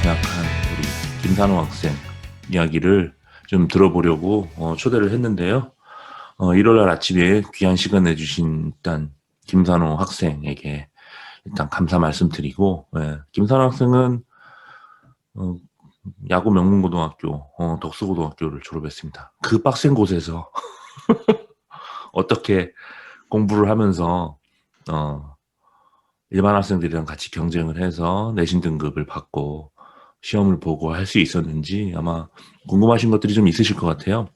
생각한 우리 김산호 학생 이야기를 좀 들어보려고 초대를 했는데요. 1월날 아침에 귀한 시간 내주신 일단 김산호 학생에게 일단 감사 말씀드리고, 김산호 학생은 어, 야구 명문고등학교, 덕수고등학교를 졸업했습니다. 그 빡센 곳에서 어떻게 공부를 하면서 일반 학생들이랑 같이 경쟁을 해서 내신 등급을 받고 시험을 보고 할 수 있었는지 아마 궁금하신 것들이 좀 있으실 것 같아요.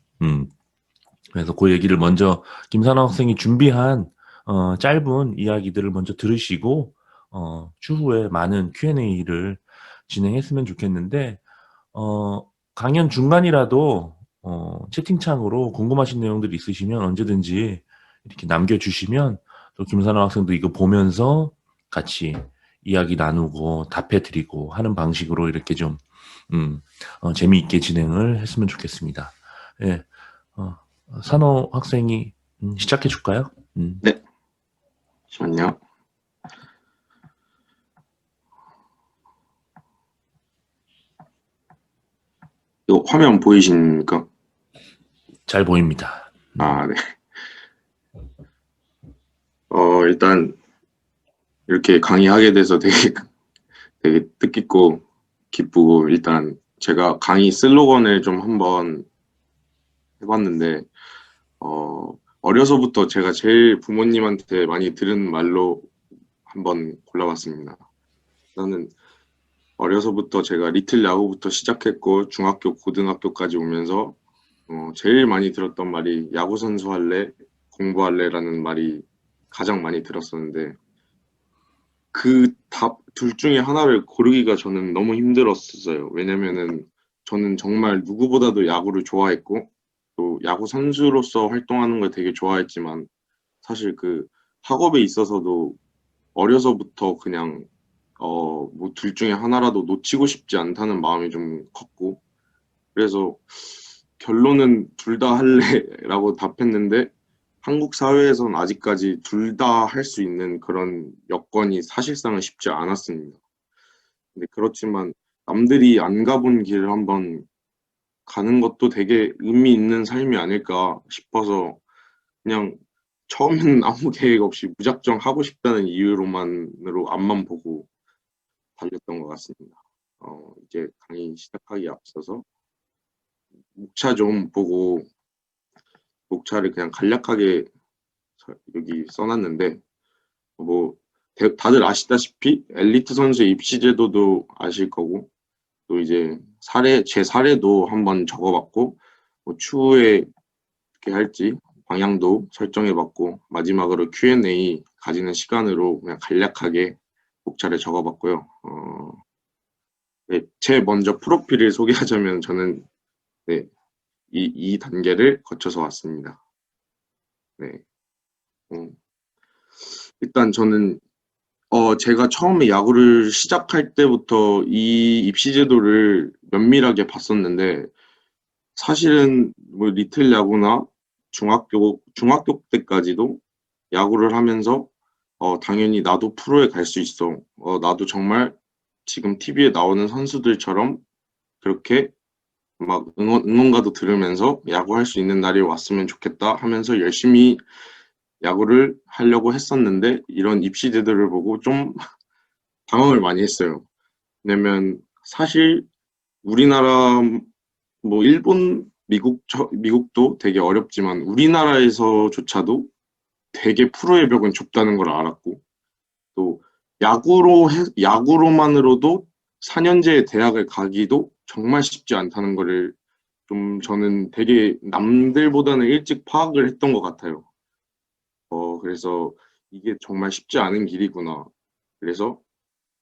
그래서 그 얘기를 먼저 김산호 학생이 준비한 짧은 이야기들을 먼저 들으시고 추후에 많은 Q&A를 진행했으면 좋겠는데 강연 중간이라도 채팅창으로 궁금하신 내용들이 있으시면 언제든지 이렇게 남겨주시면 또 김산호 학생도 이거 보면서 같이 이야기 나누고 답해드리고 하는 방식으로 이렇게 좀 재미있게 진행을 했으면 좋겠습니다. 예, 산호 학생이 시작해 줄까요? 네, 잠시만요. 이거 화면 보이십니까? 잘 보입니다. 아, 네. 일단 이렇게 강의하게 돼서 되게 뜻깊고 기쁘고, 일단 제가 강의 슬로건을 좀 한번 해봤는데, 어려서부터 제가 제일 부모님한테 많이 들은 말로 한번 골라봤습니다. 나는 어려서부터 제가 리틀 야구부터 시작했고 중학교, 고등학교까지 오면서 제일 많이 들었던 말이 야구 선수 할래, 공부할래라는 말이 가장 많이 들었었는데, 그 답 둘 중에 하나를 고르기가 저는 너무 힘들었어요. 왜냐면은 저는 정말 누구보다도 야구를 좋아했고 또 야구 선수로서 활동하는 걸 되게 좋아했지만, 사실 그 학업에 있어서도 어려서부터 그냥 뭐 둘 중에 하나라도 놓치고 싶지 않다는 마음이 좀 컸고, 그래서 결론은 둘 다 할래라고 답했는데, 한국 사회에선 아직까지 둘 다 할 수 있는 그런 여건이 사실상은 쉽지 않았습니다. 근데 그렇지만 남들이 안 가본 길을 한번 가는 것도 되게 의미 있는 삶이 아닐까 싶어서, 그냥 처음에는 아무 계획 없이 무작정 하고 싶다는 이유로만으로 앞만 보고 달렸던 것 같습니다. 이제 강의 시작하기에 앞서서 목차 좀 보고, 목차를 그냥 간략하게 여기 써놨는데, 뭐 다들 아시다시피 엘리트 선수 입시 제도도 아실 거고, 또 이제 제 사례도 한번 적어봤고, 뭐 추후에 어떻게 할지 방향도 설정해봤고, 마지막으로 Q&A 가지는 시간으로 그냥 간략하게 목차를 적어봤고요. 네, 제 먼저 프로필을 소개하자면, 저는 네, 이 단계를 거쳐서 왔습니다. 네. 어, 일단 저는 제가 처음에 야구를 시작할 때부터 이 입시 제도를 면밀하게 봤었는데, 사실은 뭐 리틀 야구나 중학교 때까지도 야구를 하면서 당연히 나도 프로에 갈 수 있어. 나도 정말 지금 TV에 나오는 선수들처럼 그렇게 막 응원가도 들으면서 야구할 수 있는 날이 왔으면 좋겠다 하면서 열심히 야구를 하려고 했었는데, 이런 입시 제도를 보고 좀 당황을 많이 했어요. 왜냐면 사실 우리나라, 뭐 일본, 미국도 되게 어렵지만 우리나라에서조차도 되게 프로의 벽은 좁다는 걸 알았고, 또 야구로만으로도 4년제 대학을 가기도 정말 쉽지 않다는 거를 좀 저는 되게 남들보다는 일찍 파악을 했던 것 같아요. 그래서 이게 정말 쉽지 않은 길이구나. 그래서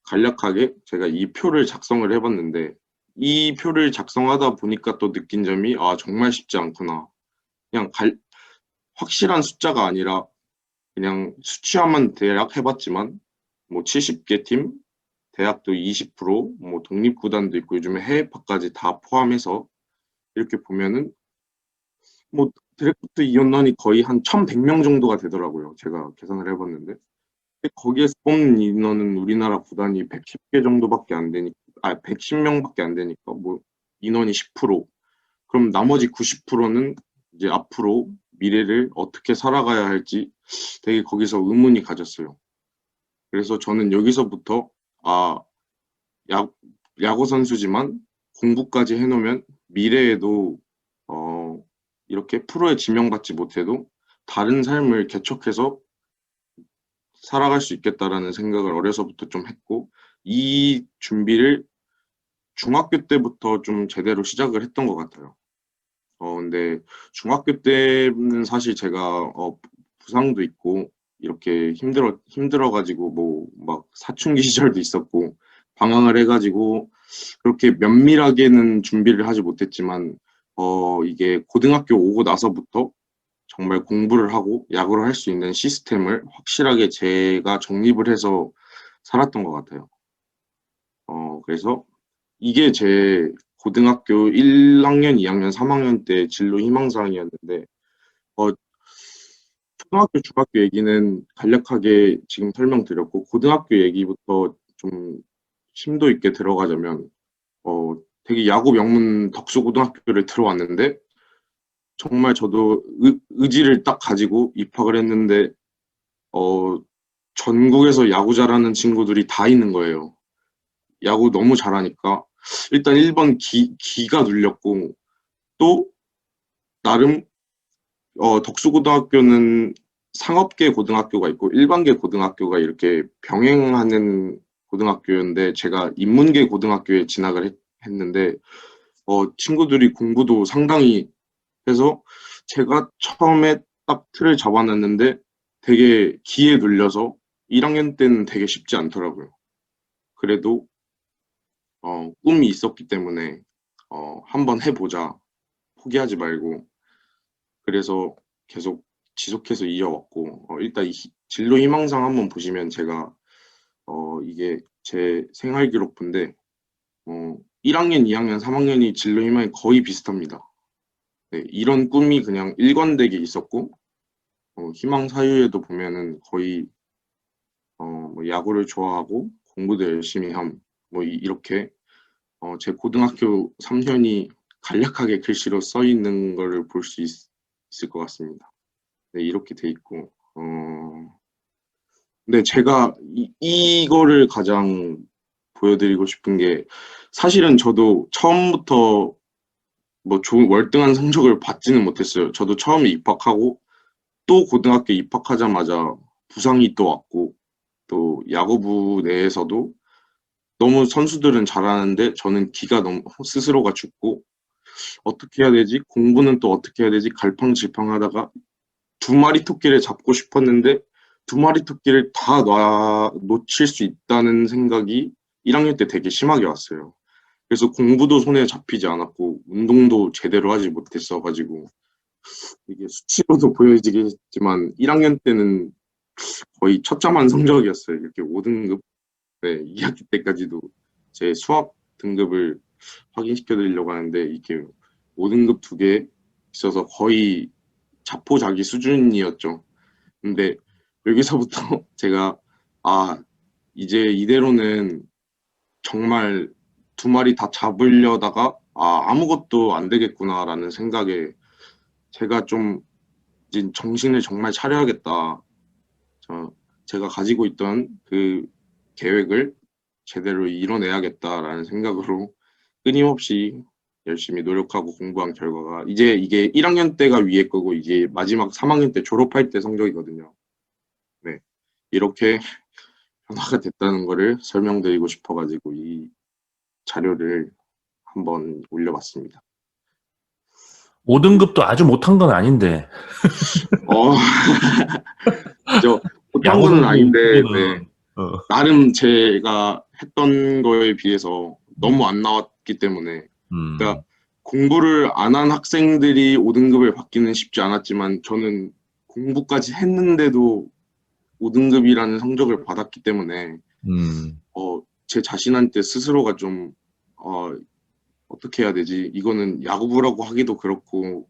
간략하게 제가 이 표를 작성을 해봤는데, 이 표를 작성하다 보니까 또 느낀 점이, 아, 정말 쉽지 않구나. 그냥 확실한 숫자가 아니라 그냥 수치화만 대략 해봤지만, 뭐 70개 팀, 대학도 20%, 뭐 독립구단도 있고 요즘에 해외파까지 다 포함해서 이렇게 보면은 뭐 드래프트 이원런이 거의 한 1,100명 정도가 되더라고요. 제가 계산을 해봤는데. 거기에서 뽑는 인원은 우리나라 구단이 110개 정도밖에 안 되니까, 110명밖에 안 되니까 뭐 인원이 10%. 그럼 나머지 90%는 이제 앞으로 미래를 어떻게 살아가야 할지 되게 거기서 의문이 가졌어요. 그래서 저는 여기서부터 아, 야, 야구 선수지만 공부까지 해놓으면 미래에도 어, 이렇게 프로에 지명받지 못해도 다른 삶을 개척해서 살아갈 수 있겠다라는 생각을 어려서부터 좀 했고, 이 준비를 중학교 때부터 좀 제대로 시작을 했던 것 같아요. 근데 중학교 때는 사실 제가 부상도 있고 이렇게 힘들어가지고 뭐 막 사춘기 시절도 있었고 방황을 해가지고 그렇게 면밀하게는 준비를 하지 못했지만 이게 고등학교 오고 나서부터 정말 공부를 하고 야구를 할 수 있는 시스템을 확실하게 제가 정립을 해서 살았던 것 같아요. 그래서 이게 제 고등학교 1학년, 2학년, 3학년 때 진로 희망사항이었는데, 어, 초등학교, 중학교 얘기는 간략하게 지금 설명드렸고, 고등학교 얘기부터 좀 심도 있게 들어가자면, 되게 야구 명문 덕수고등학교를 들어왔는데, 정말 저도 의지를 딱 가지고 입학을 했는데, 어, 전국에서 야구 잘하는 친구들이 다 있는 거예요. 야구 너무 잘하니까. 일단 1번 기가 눌렸고, 또 나름 덕수고등학교는 상업계 고등학교가 있고 일반계 고등학교가 이렇게 병행하는 고등학교였는데 제가 인문계 고등학교에 진학을 했는데 친구들이 공부도 상당히 해서 제가 처음에 딱 틀을 잡아놨는데 되게 기에 눌려서 1학년 때는 되게 쉽지 않더라고요. 그래도 꿈이 있었기 때문에 한번 해보자. 포기하지 말고 그래서 계속 지속해서 이어왔고 일단 진로 희망상 한번 보시면 제가 이게 제 생활 기록부인데 1학년, 2학년, 3학년이 진로 희망이 거의 비슷합니다. 네, 이런 꿈이 그냥 일관되게 있었고 희망 사유에도 보면은 거의 뭐 야구를 좋아하고 공부도 열심히 함, 뭐 이렇게 제 고등학교 3년이 간략하게 글씨로 써 있는 거를 볼 수 있을 것 같습니다. 네, 이렇게 돼 있고, 근데 제가 이거를 가장 보여드리고 싶은 게, 사실은 저도 처음부터 뭐 좋은 월등한 성적을 받지는 못했어요. 저도 처음에 입학하고, 또 고등학교 입학하자마자 부상이 또 왔고, 또 야구부 내에서도 너무 선수들은 잘하는데 저는 기가 너무 스스로가 죽고, 어떻게 해야 되지? 공부는 또 어떻게 해야 되지? 갈팡질팡하다가 두 마리 토끼를 잡고 싶었는데 두 마리 토끼를 다 놓칠 수 있다는 생각이 1학년 때 되게 심하게 왔어요. 그래서 공부도 손에 잡히지 않았고 운동도 제대로 하지 못했어가지고 이게 수치로도 보여지겠지만 1학년 때는 거의 처참한 성적이었어요. 이렇게 5등급, 네, 2학기 때까지도 제 수학 등급을 확인시켜 드리려고 하는데 이게 5등급 두 개 있어서 거의 자포자기 수준이었죠. 근데 여기서부터 제가 아 이제 이대로는 정말 두 마리 다 잡으려다가 아무것도 안 되겠구나라는 생각에 제가 좀 이제 정신을 정말 차려야겠다. 제가 가지고 있던 그 계획을 제대로 이뤄내야겠다라는 생각으로 끊임없이 열심히 노력하고 공부한 결과가 이제 이게 1학년 때가 위에 거고 이게 마지막 3학년 때 졸업할 때 성적이거든요. 네. 이렇게 변화가 됐다는 거를 설명드리고 싶어가지고 이 자료를 한번 올려봤습니다. 5등급도 아주 못한 건 아닌데, 어, 그죠. 못한 야구 거는 선수 아닌데, 네. 치고는, 나름 제가 했던 거에 비해서 너무 안 나왔기 때문에, 그러니까 음, 공부를 안 한 학생들이 5등급을 받기는 쉽지 않았지만, 저는 공부까지 했는데도 5등급이라는 성적을 받았기 때문에, 음, 제 자신한테 스스로가 좀, 어떻게 해야 되지? 이거는 야구부라고 하기도 그렇고,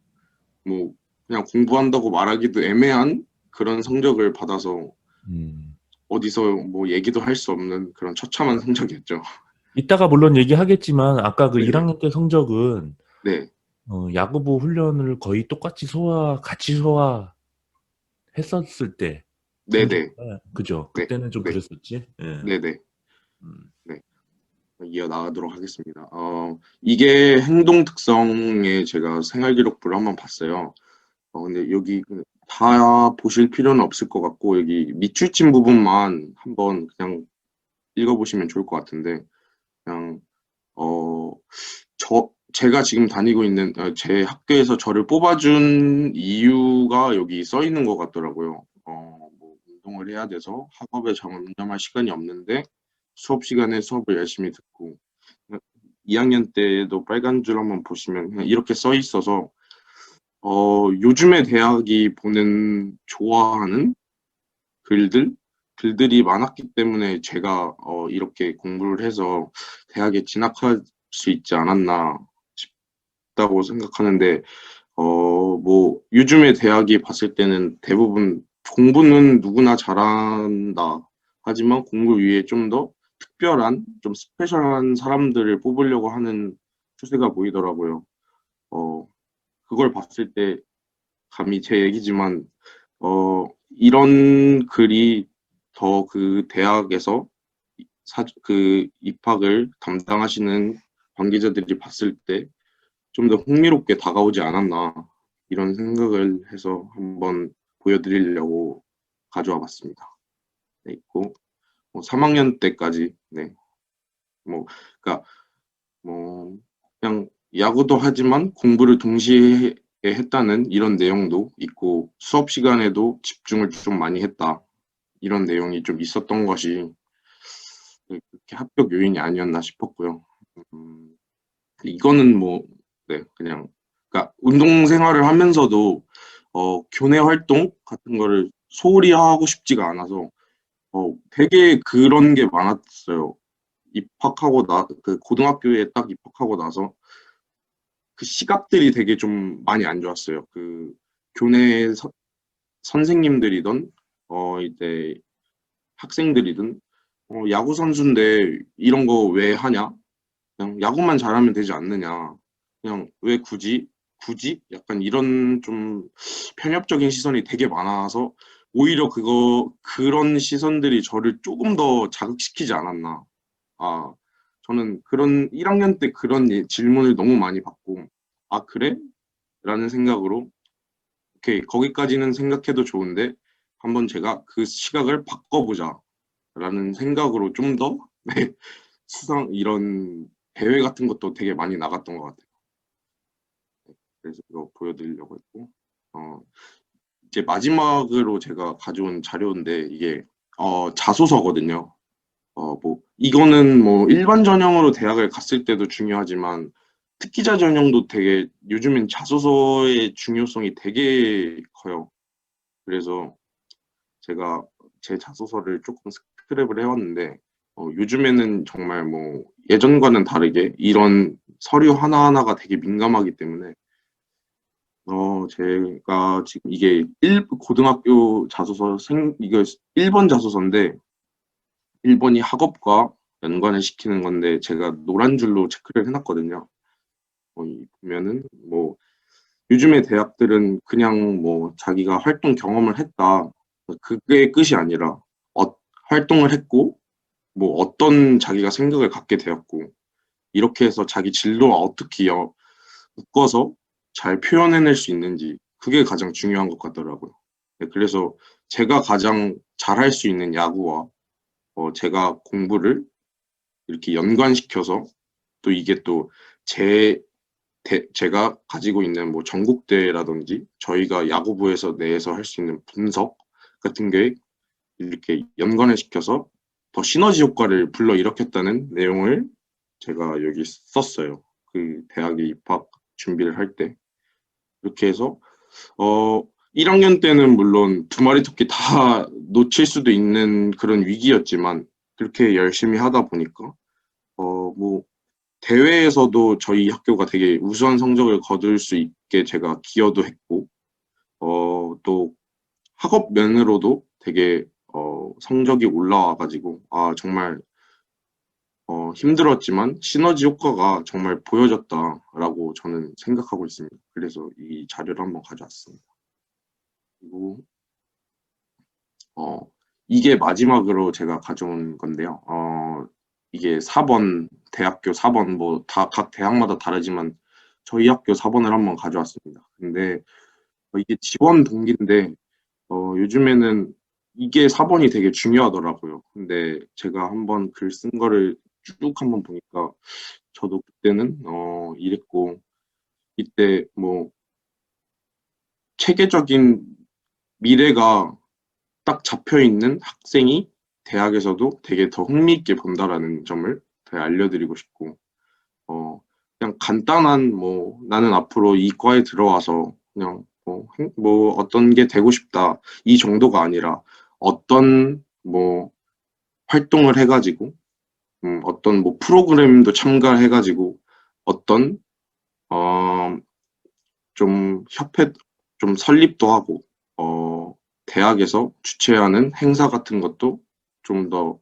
뭐, 그냥 공부한다고 말하기도 애매한 그런 성적을 받아서 음. 어디서 뭐 얘기도 할 수 없는 그런 처참한 성적이었죠. 이따가 물론 얘기하겠지만 아까 그 네네. 1학년 때 성적은 네. 야구부 훈련을 거의 똑같이 같이 소화했었을 때 네네. 성적과 그죠? 네. 그때는 좀 네. 그랬었지. 예. 네네. 음. 네. 이어나가도록 하겠습니다. 이게 행동 특성에 제가 생활 기록부를 한번 봤어요. 근데 여기 다 보실 필요는 없을 것 같고, 여기 밑줄친 부분만 한번 그냥 읽어보시면 좋을 것 같은데, 그냥, 어, 제가 지금 다니고 있는, 제 학교에서 저를 뽑아준 이유가 여기 써 있는 것 같더라고요. 뭐, 운동을 해야 돼서 학업에 전념할 시간이 없는데, 수업 시간에 수업을 열심히 듣고, 2학년 때도 빨간 줄 한번 보시면 그냥 이렇게 써 있어서 요즘에 대학이 보는 좋아하는 글들이 많았기 때문에 제가 이렇게 공부를 해서 대학에 진학할 수 있지 않았나 싶다고 생각하는데 뭐 요즘에 대학이 봤을 때는 대부분 공부는 누구나 잘한다. 하지만 공부 위에 좀 더 특별한, 좀 스페셜한 사람들을 뽑으려고 하는 추세가 보이더라고요. 어, 그걸 봤을 때 감히 제 얘기지만 이런 글이 더 그 대학에서 그 입학을 담당하시는 관계자들이 봤을 때 좀 더 흥미롭게 다가오지 않았나 이런 생각을 해서 한번 보여드리려고 가져와 봤습니다. 네, 있고 3학년 때까지 네, 뭐 그러니까 뭐 그냥 야구도 하지만 공부를 동시에 했다는 이런 내용도 있고 수업 시간에도 집중을 좀 많이 했다 이런 내용이 좀 있었던 것이 그렇게 합격 요인이 아니었나 싶었고요. 음, 이거는 뭐 네, 그냥 그러니까 운동 생활을 하면서도 교내 활동 같은 거를 소홀히 하고 싶지가 않아서 되게 그런 게 많았어요. 그 고등학교에 딱 입학하고 나서 그 시각들이 되게 좀 많이 안 좋았어요. 그 교내 선생님들이던 이제 학생들이든 야구 선수인데 이런 거 왜 하냐? 그냥 야구만 잘하면 되지 않느냐? 그냥 왜 굳이? 약간 이런 좀 편협적인 시선이 되게 많아서 오히려 그런 시선들이 저를 조금 더 자극시키지 않았나. 아, 저는 그런 1학년 때 그런 질문을 너무 많이 받고, 아, 그래? 라는 생각으로, 오케이, 거기까지는 생각해도 좋은데, 한번 제가 그 시각을 바꿔보자. 라는 생각으로 좀 더, 네, 이런 대회 같은 것도 되게 많이 나갔던 것 같아요. 그래서 이거 보여드리려고 했고, 어, 이제 마지막으로 제가 가져온 자료인데, 이게, 자소서거든요. 뭐, 이거는 뭐, 일반 전형으로 대학을 갔을 때도 중요하지만, 특기자 전형도 되게, 요즘엔 자소서의 중요성이 되게 커요. 그래서 제가 제 자소서를 조금 스크랩을 해왔는데, 요즘에는 정말 뭐, 예전과는 다르게 이런 서류 하나하나가 되게 민감하기 때문에, 제가 지금 이게 고등학교 자소서 이거 1번 자소서인데, 1번이 학업과 연관을 시키는 건데 제가 노란 줄로 체크를 해놨거든요. 보면은 뭐 요즘의 대학들은 그냥 뭐 자기가 활동 경험을 했다. 그게 끝이 아니라 어, 활동을 했고 뭐 어떤 자기가 생각을 갖게 되었고 이렇게 해서 자기 진로와 어떻게 묶어서 잘 표현해낼 수 있는지 그게 가장 중요한 것 같더라고요. 네, 그래서 제가 가장 잘할 수 있는 야구와 제가 공부를 이렇게 연관시켜서 또 이게 또 제, 제가 가지고 있는 뭐 전국대회라든지 저희가 야구부에서 내에서 할 수 있는 분석 같은 게 이렇게 연관을 시켜서 더 시너지 효과를 불러일으켰다는 내용을 제가 여기 썼어요. 그 대학에 입학 준비를 할 때. 이렇게 해서, 어, 1학년 때는 물론 두 마리 토끼 다 놓칠 수도 있는 그런 위기였지만, 그렇게 열심히 하다 보니까, 뭐, 대회에서도 저희 학교가 되게 우수한 성적을 거둘 수 있게 제가 기여도 했고, 또 학업 면으로도 되게 성적이 올라와가지고, 아, 정말 힘들었지만 시너지 효과가 정말 보여졌다라고 저는 생각하고 있습니다. 그래서 이 자료를 한번 가져왔습니다. 그리고 어, 이게 마지막으로 제가 가져온 건데요. 이게 4번, 대학교 4번, 뭐, 각 대학마다 다르지만 저희 학교 4번을 한번 가져왔습니다. 근데 이게 지원 동기인데, 요즘에는 이게 4번이 되게 중요하더라고요. 근데 제가 한번 글 쓴 거를 쭉 한번 보니까 저도 그때는, 이랬고, 이때 뭐, 체계적인 미래가 딱 잡혀 있는 학생이 대학에서도 되게 더 흥미있게 본다라는 점을 더 알려드리고 싶고, 그냥 간단한 뭐 나는 앞으로 이 과에 들어와서 그냥 뭐 어떤 게 되고 싶다 이 정도가 아니라 어떤 뭐 활동을 해가지고 어떤 뭐 프로그램도 참가해가지고 어떤 어, 좀 협회 좀 설립도 하고 대학에서 주최하는 행사 같은 것도 좀 더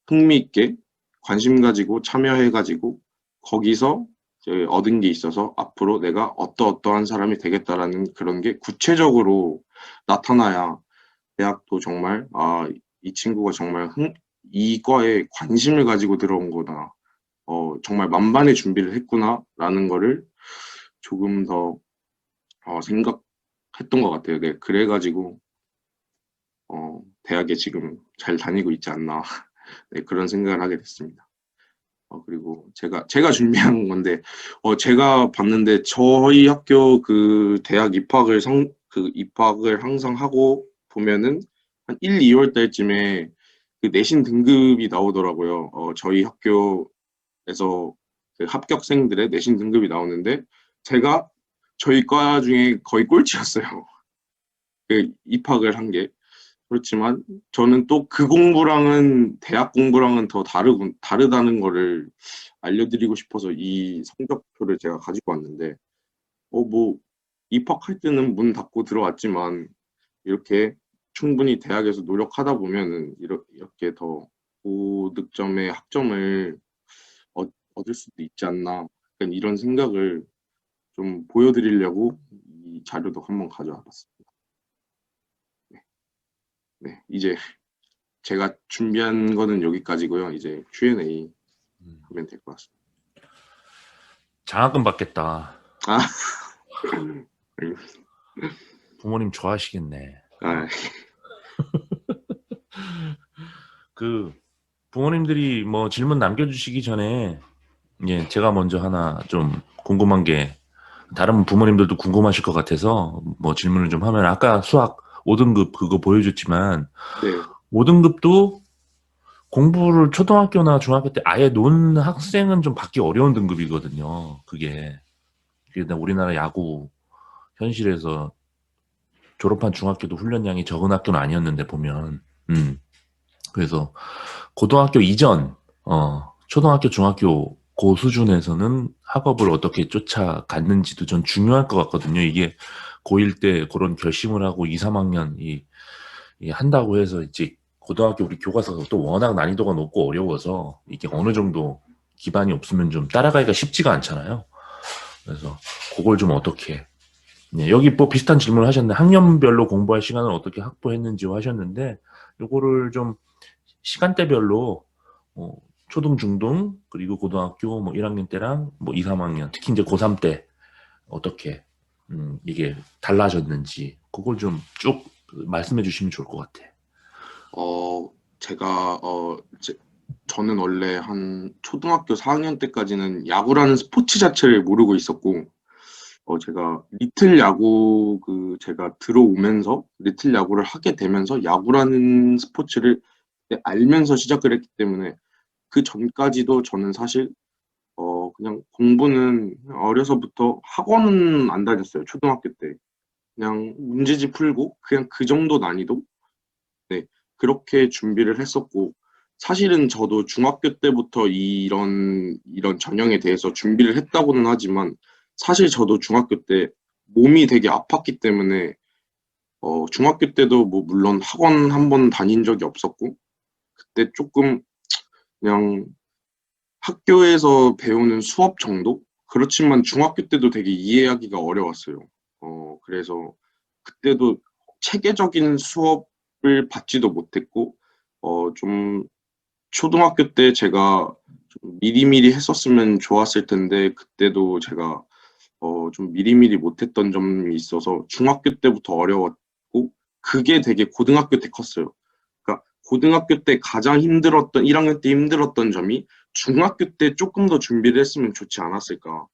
흥미있게 관심 가지고 참여해가지고 거기서 이제 얻은 게 있어서 앞으로 내가 어떠어떠한 사람이 되겠다라는 그런 게 구체적으로 나타나야 대학도 정말 이 친구가 정말 이 과에 관심을 가지고 들어온 거다. 정말 만반의 준비를 했구나라는 거를 조금 더 생각했던 것 같아요. 네, 그래가지고 대학에 지금 잘 다니고 있지 않나. 네, 그런 생각을 하게 됐습니다. 그리고 제가 준비한 건데, 제가 봤는데 저희 학교 그 대학 입학을 항상 하고 보면은 한 1, 2월 달쯤에 그 내신 등급이 나오더라고요. 저희 학교에서 그 합격생들의 내신 등급이 나오는데, 제가 저희 과 중에 거의 꼴찌였어요. 그 입학을 한 게. 그렇지만 저는 또 그 공부랑은 대학 공부랑은 더 다르다는 거를 알려드리고 싶어서 이 성적표를 제가 가지고 왔는데, 뭐, 입학할 때는 문 닫고 들어왔지만, 이렇게 충분히 대학에서 노력하다 보면은, 이렇게 더 고득점의 학점을 얻을 수도 있지 않나. 약간 이런 생각을 좀 보여드리려고 이 자료도 한번 가져와 봤습니다. 네, 이제 제가 준비한 거는 여기까지고요. 이제 Q&A 하면 될 것 같습니다. 장학금 받겠다. 아, 부모님 좋아하시겠네. 아, 그 부모님들이 뭐 질문 남겨주시기 전에 예, 제가 먼저 하나 좀 궁금한 게 다른 부모님들도 궁금하실 것 같아서 뭐 질문을 좀 하면 아까 수학 5등급 그거 보여줬지만 네. 5등급도 공부를 초등학교나 중학교 때 아예 논 학생은 좀 받기 어려운 등급이거든요. 그게 우리나라 야구 현실에서 졸업한 중학교도 훈련량이 적은 학교는 아니었는데 보면 그래서 고등학교 이전 초등학교 중학교 고 수준에서는 학업을 어떻게 쫓아갔는지도 전 중요할 것 같거든요. 이게 고1 때 그런 결심을 하고 2, 3학년 이 한다고 해서 이제 고등학교 우리 교과서가 또 워낙 난이도가 높고 어려워서 이게 어느 정도 기반이 없으면 좀 따라가기가 쉽지가 않잖아요. 그래서 그걸 좀 어떻게 여기 뭐 비슷한 질문을 하셨는데 학년별로 공부할 시간을 어떻게 확보했는지 하셨는데 요거를 좀 시간대별로 초등, 중등 그리고 고등학교 뭐 1학년 때랑 뭐 2, 3학년 특히 이제 고3 때 어떻게 이게 달라졌는지 그걸 좀 쭉 말씀해 주시면 좋을 것 같아. 제가 저는 원래 한 초등학교 4학년 때까지는 야구라는 스포츠 자체를 모르고 있었고, 제가 리틀 야구 제가 들어오면서 리틀 야구를 하게 되면서 야구라는 스포츠를 알면서 시작을 했기 때문에 그 전까지도 저는 사실 그냥 공부는 어려서부터 학원은 안 다녔어요. 초등학교 때. 그냥 문제집 풀고 그냥 그 정도 난이도? 네. 그렇게 준비를 했었고 사실은 저도 중학교 때부터 이런 전형에 대해서 준비를 했다고는 하지만 사실 저도 중학교 때 몸이 되게 아팠기 때문에 중학교 때도 뭐 물론 학원 한 번 다닌 적이 없었고 그때 조금 그냥 학교에서 배우는 수업 정도? 그렇지만 중학교 때도 되게 이해하기가 어려웠어요. 그래서 그때도 체계적인 수업을 받지도 못했고, 좀 초등학교 때 제가 좀 미리미리 했었으면 좋았을 텐데, 그때도 제가 좀 미리미리 못했던 점이 있어서 중학교 때부터 어려웠고, 그게 되게 고등학교 때 컸어요. 그러니까 고등학교 때 가장 힘들었던, 1학년 때 힘들었던 점이 중학교 때 조금 더 준비를 했으면 좋지 않았을까.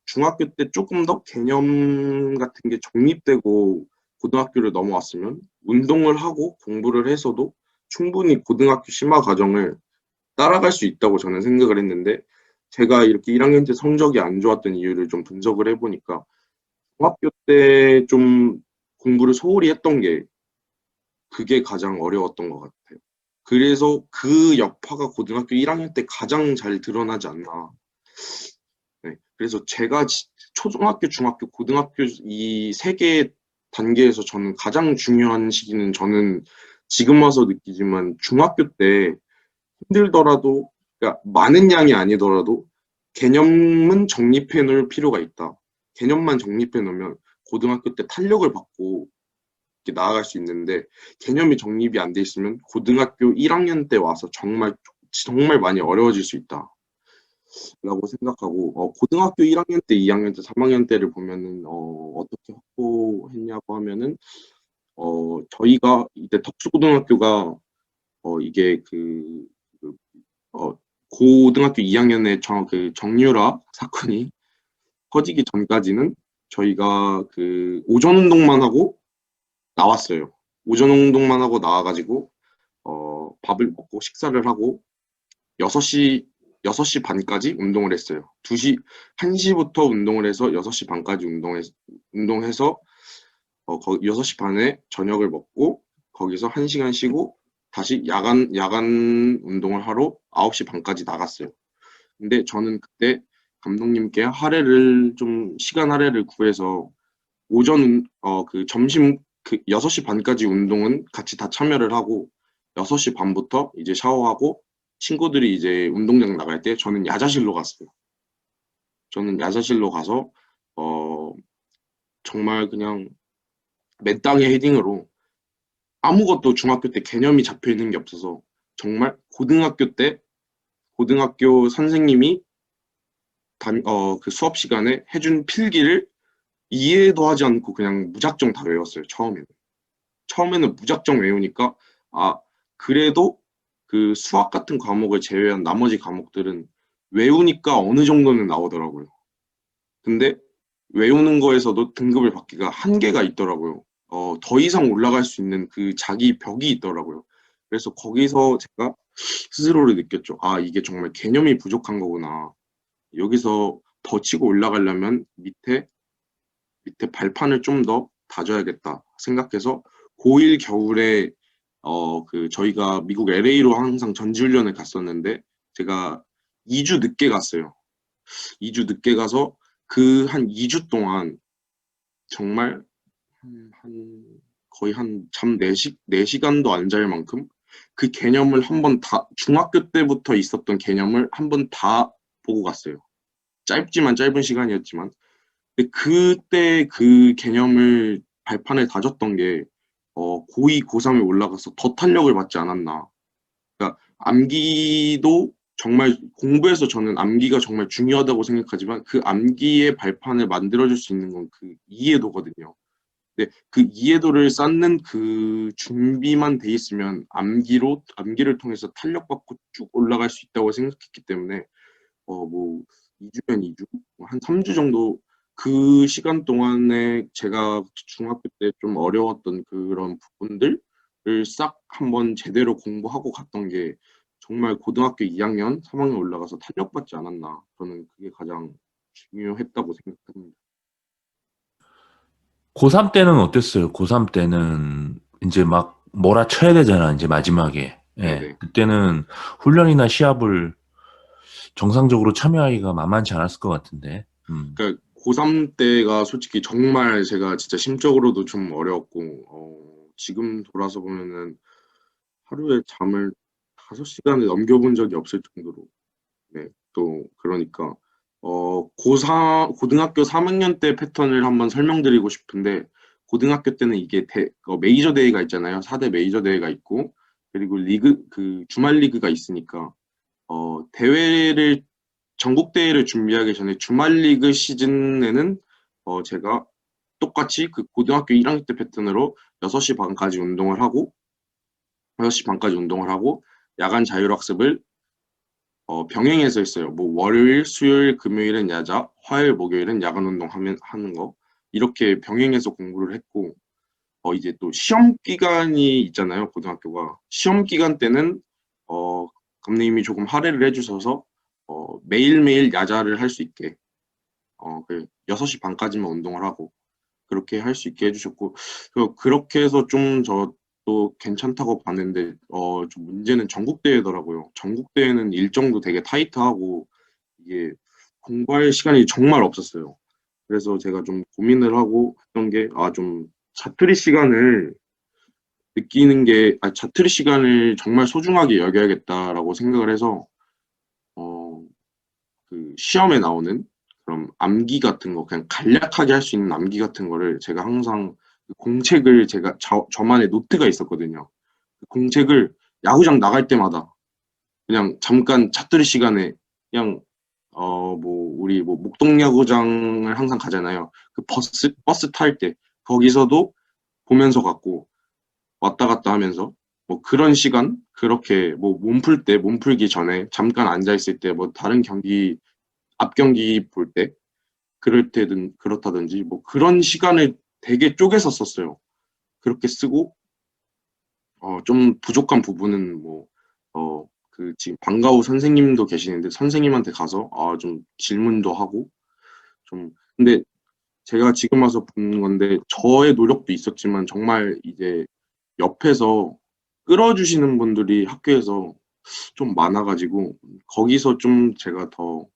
중학교 때 조금 더 개념 같은 게 정립되고 고등학교를 넘어왔으면 운동을 하고 공부를 해서도 충분히 고등학교 심화 과정을 따라갈 수 있다고 저는 생각을 했는데, 제가 이렇게 1학년 때 성적이 안 좋았던 이유를 좀 분석을 해보니까 중학교 때 좀 공부를 소홀히 했던 게 그게 가장 어려웠던 것 같아요. 그래서 그 여파가 고등학교 1학년 때 가장 잘 드러나지 않나. 네. 그래서 제가 초등학교, 중학교, 고등학교 이 세 개의 단계에서 저는 가장 중요한 시기는, 저는 지금 와서 느끼지만 중학교 때 힘들더라도, 그러니까 많은 양이 아니더라도 개념은 정립해 놓을 필요가 있다. 개념만 정립해 놓으면 고등학교 때 탄력을 받고 이렇게 나아갈 수 있는데, 개념이 정립이 안 돼 있으면 고등학교 1학년 때 와서 정말 정말 많이 어려워질 수 있다. 라고 생각하고, 고등학교 1학년 때, 2학년 때, 3학년 때를 보면은 어떻게 확보했냐고 하면은, 저희가 이때 특수고등학교가 이게 그, 어, 고등학교 2학년에 그 정유라 사건이 터지기 전까지는 저희가 그 오전 운동만 하고 나왔어요. 오전 운동만 하고 나와가지고 밥을 먹고 식사를 하고 6시 6시 반까지 운동을 했어요. 1시부터 운동을 해서 6시 반까지 운동해서 6시 반에 저녁을 먹고 거기서 1시간 쉬고 다시 야간 운동을 하러 9시 반까지 나갔어요. 근데 저는 그때 감독님께 시간 할애를 구해서 그 점심 그 6시 반까지 운동은 같이 다 참여를 하고 6시 반부터 이제 샤워하고 친구들이 이제 운동장 나갈 때 저는 야자실로 갔어요. 저는 야자실로 가서 어 정말 그냥 맨땅에 헤딩으로 아무것도 중학교 때 개념이 잡혀 있는 게 없어서 정말 고등학교 선생님이 그 수업 시간에 해준 필기를 이해도 하지 않고 그냥 무작정 다 외웠어요. 처음에는 무작정 외우니까, 아, 그래도 그 수학 같은 과목을 제외한 나머지 과목들은 외우니까 어느 정도는 나오더라고요. 근데 외우는 거에서도 등급을 받기가 한계가 있더라고요. 더 이상 올라갈 수 있는 그 자기 벽이 있더라고요. 그래서 거기서 제가 스스로를 느꼈죠. 아, 이게 정말 개념이 부족한 거구나. 여기서 더 치고 올라가려면 밑에 발판을 좀 더 다져야겠다 생각해서 고1 겨울에 저희가 미국 LA로 항상 전지훈련을 갔었는데 제가 2주 늦게 갔어요. 2주 늦게 가서 그 한 2주 동안 정말 거의 한 잠 4시간도 안 잘 만큼 그 개념을 한번 다, 중학교 때부터 있었던 개념을 한번 다 보고 갔어요. 짧은 시간이었지만. 근데 그때 그 개념을 발판을 다졌던 게 고2, 고3에 올라가서 더 탄력을 받지 않았나. 그러니까 암기도 정말 공부에서 저는 암기가 정말 중요하다고 생각하지만 그 암기의 발판을 만들어줄 수 있는 건 그 이해도거든요. 근데 그 이해도를 쌓는 그 준비만 돼 있으면 암기를 통해서 탄력받고 쭉 올라갈 수 있다고 생각했기 때문에 뭐 2주면 2주, 한 3주 정도 그 시간 동안에 제가 중학교 때 좀 어려웠던 그런 부분들을 싹 한번 제대로 공부하고 갔던 게 정말 고등학교 2학년, 3학년 올라가서 탄력받지 않았나. 저는 그게 가장 중요했다고 생각합니다. 고3 때는 어땠어요? 고3 때는 이제 막 몰아쳐야 되잖아, 이제 마지막에. 예. 네네. 그때는 훈련이나 시합을 정상적으로 참여하기가 만만치 않았을 것 같은데. 그러니까 고3 때가 솔직히 정말 제가 진짜 심적으로도 좀 어려웠고, 지금 돌아서 보면은 하루에 잠을 5시간을 넘겨본 적이 없을 정도로 네, 또 그러니까 고등학교 3학년 때 패턴을 한번 설명드리고 싶은데 고등학교 때는 이게 메이저 대회가 있잖아요. 4대 메이저 대회가 있고 그리고 주말 리그가 있으니까 대회를 전국 대회를 준비하기 전에 주말 리그 시즌에는 제가 똑같이 그 고등학교 1학년 때 패턴으로 6시 반까지 운동을 하고 6시 반까지 운동을 하고 야간 자율학습을 병행해서 했어요. 뭐 월요일, 수요일, 금요일은 야자, 화요일, 목요일은 야간 하는 거 이렇게 병행해서 공부를 했고 이제 또 시험 기간이 있잖아요. 고등학교가 시험 기간 때는 어, 감독님이 조금 할애를 해주셔서 매일매일 야자를 할 수 있게 6시 반까지만 운동을 하고 그렇게 할 수 있게 해주셨고 그렇게 해서 좀 저도 괜찮다고 봤는데 좀 문제는 전국 대회더라고요. 전국 대회는 일정도 되게 타이트하고 이게 공부할 시간이 정말 없었어요. 그래서 제가 좀 고민을 하고 했던 게 좀 자투리 시간을 자투리 시간을 정말 소중하게 여겨야겠다라고 생각을 해서 어, 그 시험에 나오는 그런 암기 같은 거 그냥 간략하게 할 수 있는 암기 같은 거를 제가 항상 그 공책을 저만의 노트가 있었거든요. 그 공책을 야구장 나갈 때마다 그냥 잠깐 차투리 시간에 그냥 우리 뭐 목동야구장을 항상 가잖아요. 그 버스 탈 때 거기서도 보면서 갔고 왔다 갔다 하면서 뭐 그런 시간 그렇게 뭐 몸풀기 전에 잠깐 앉아 있을 때 뭐 다른 경기 앞 경기 볼 때 그렇다든지 뭐 그런 시간을 되게 쪼개서 썼어요. 그렇게 쓰고 좀 부족한 부분은 지금 방과후 선생님도 계시는데 선생님한테 가서 좀 질문도 하고 좀 근데 제가 지금 와서 보는 건데 저의 노력도 있었지만 정말 이제 옆에서 끌어주시는 분들이 학교에서 좀 많아가지고 거기서 좀 제가 더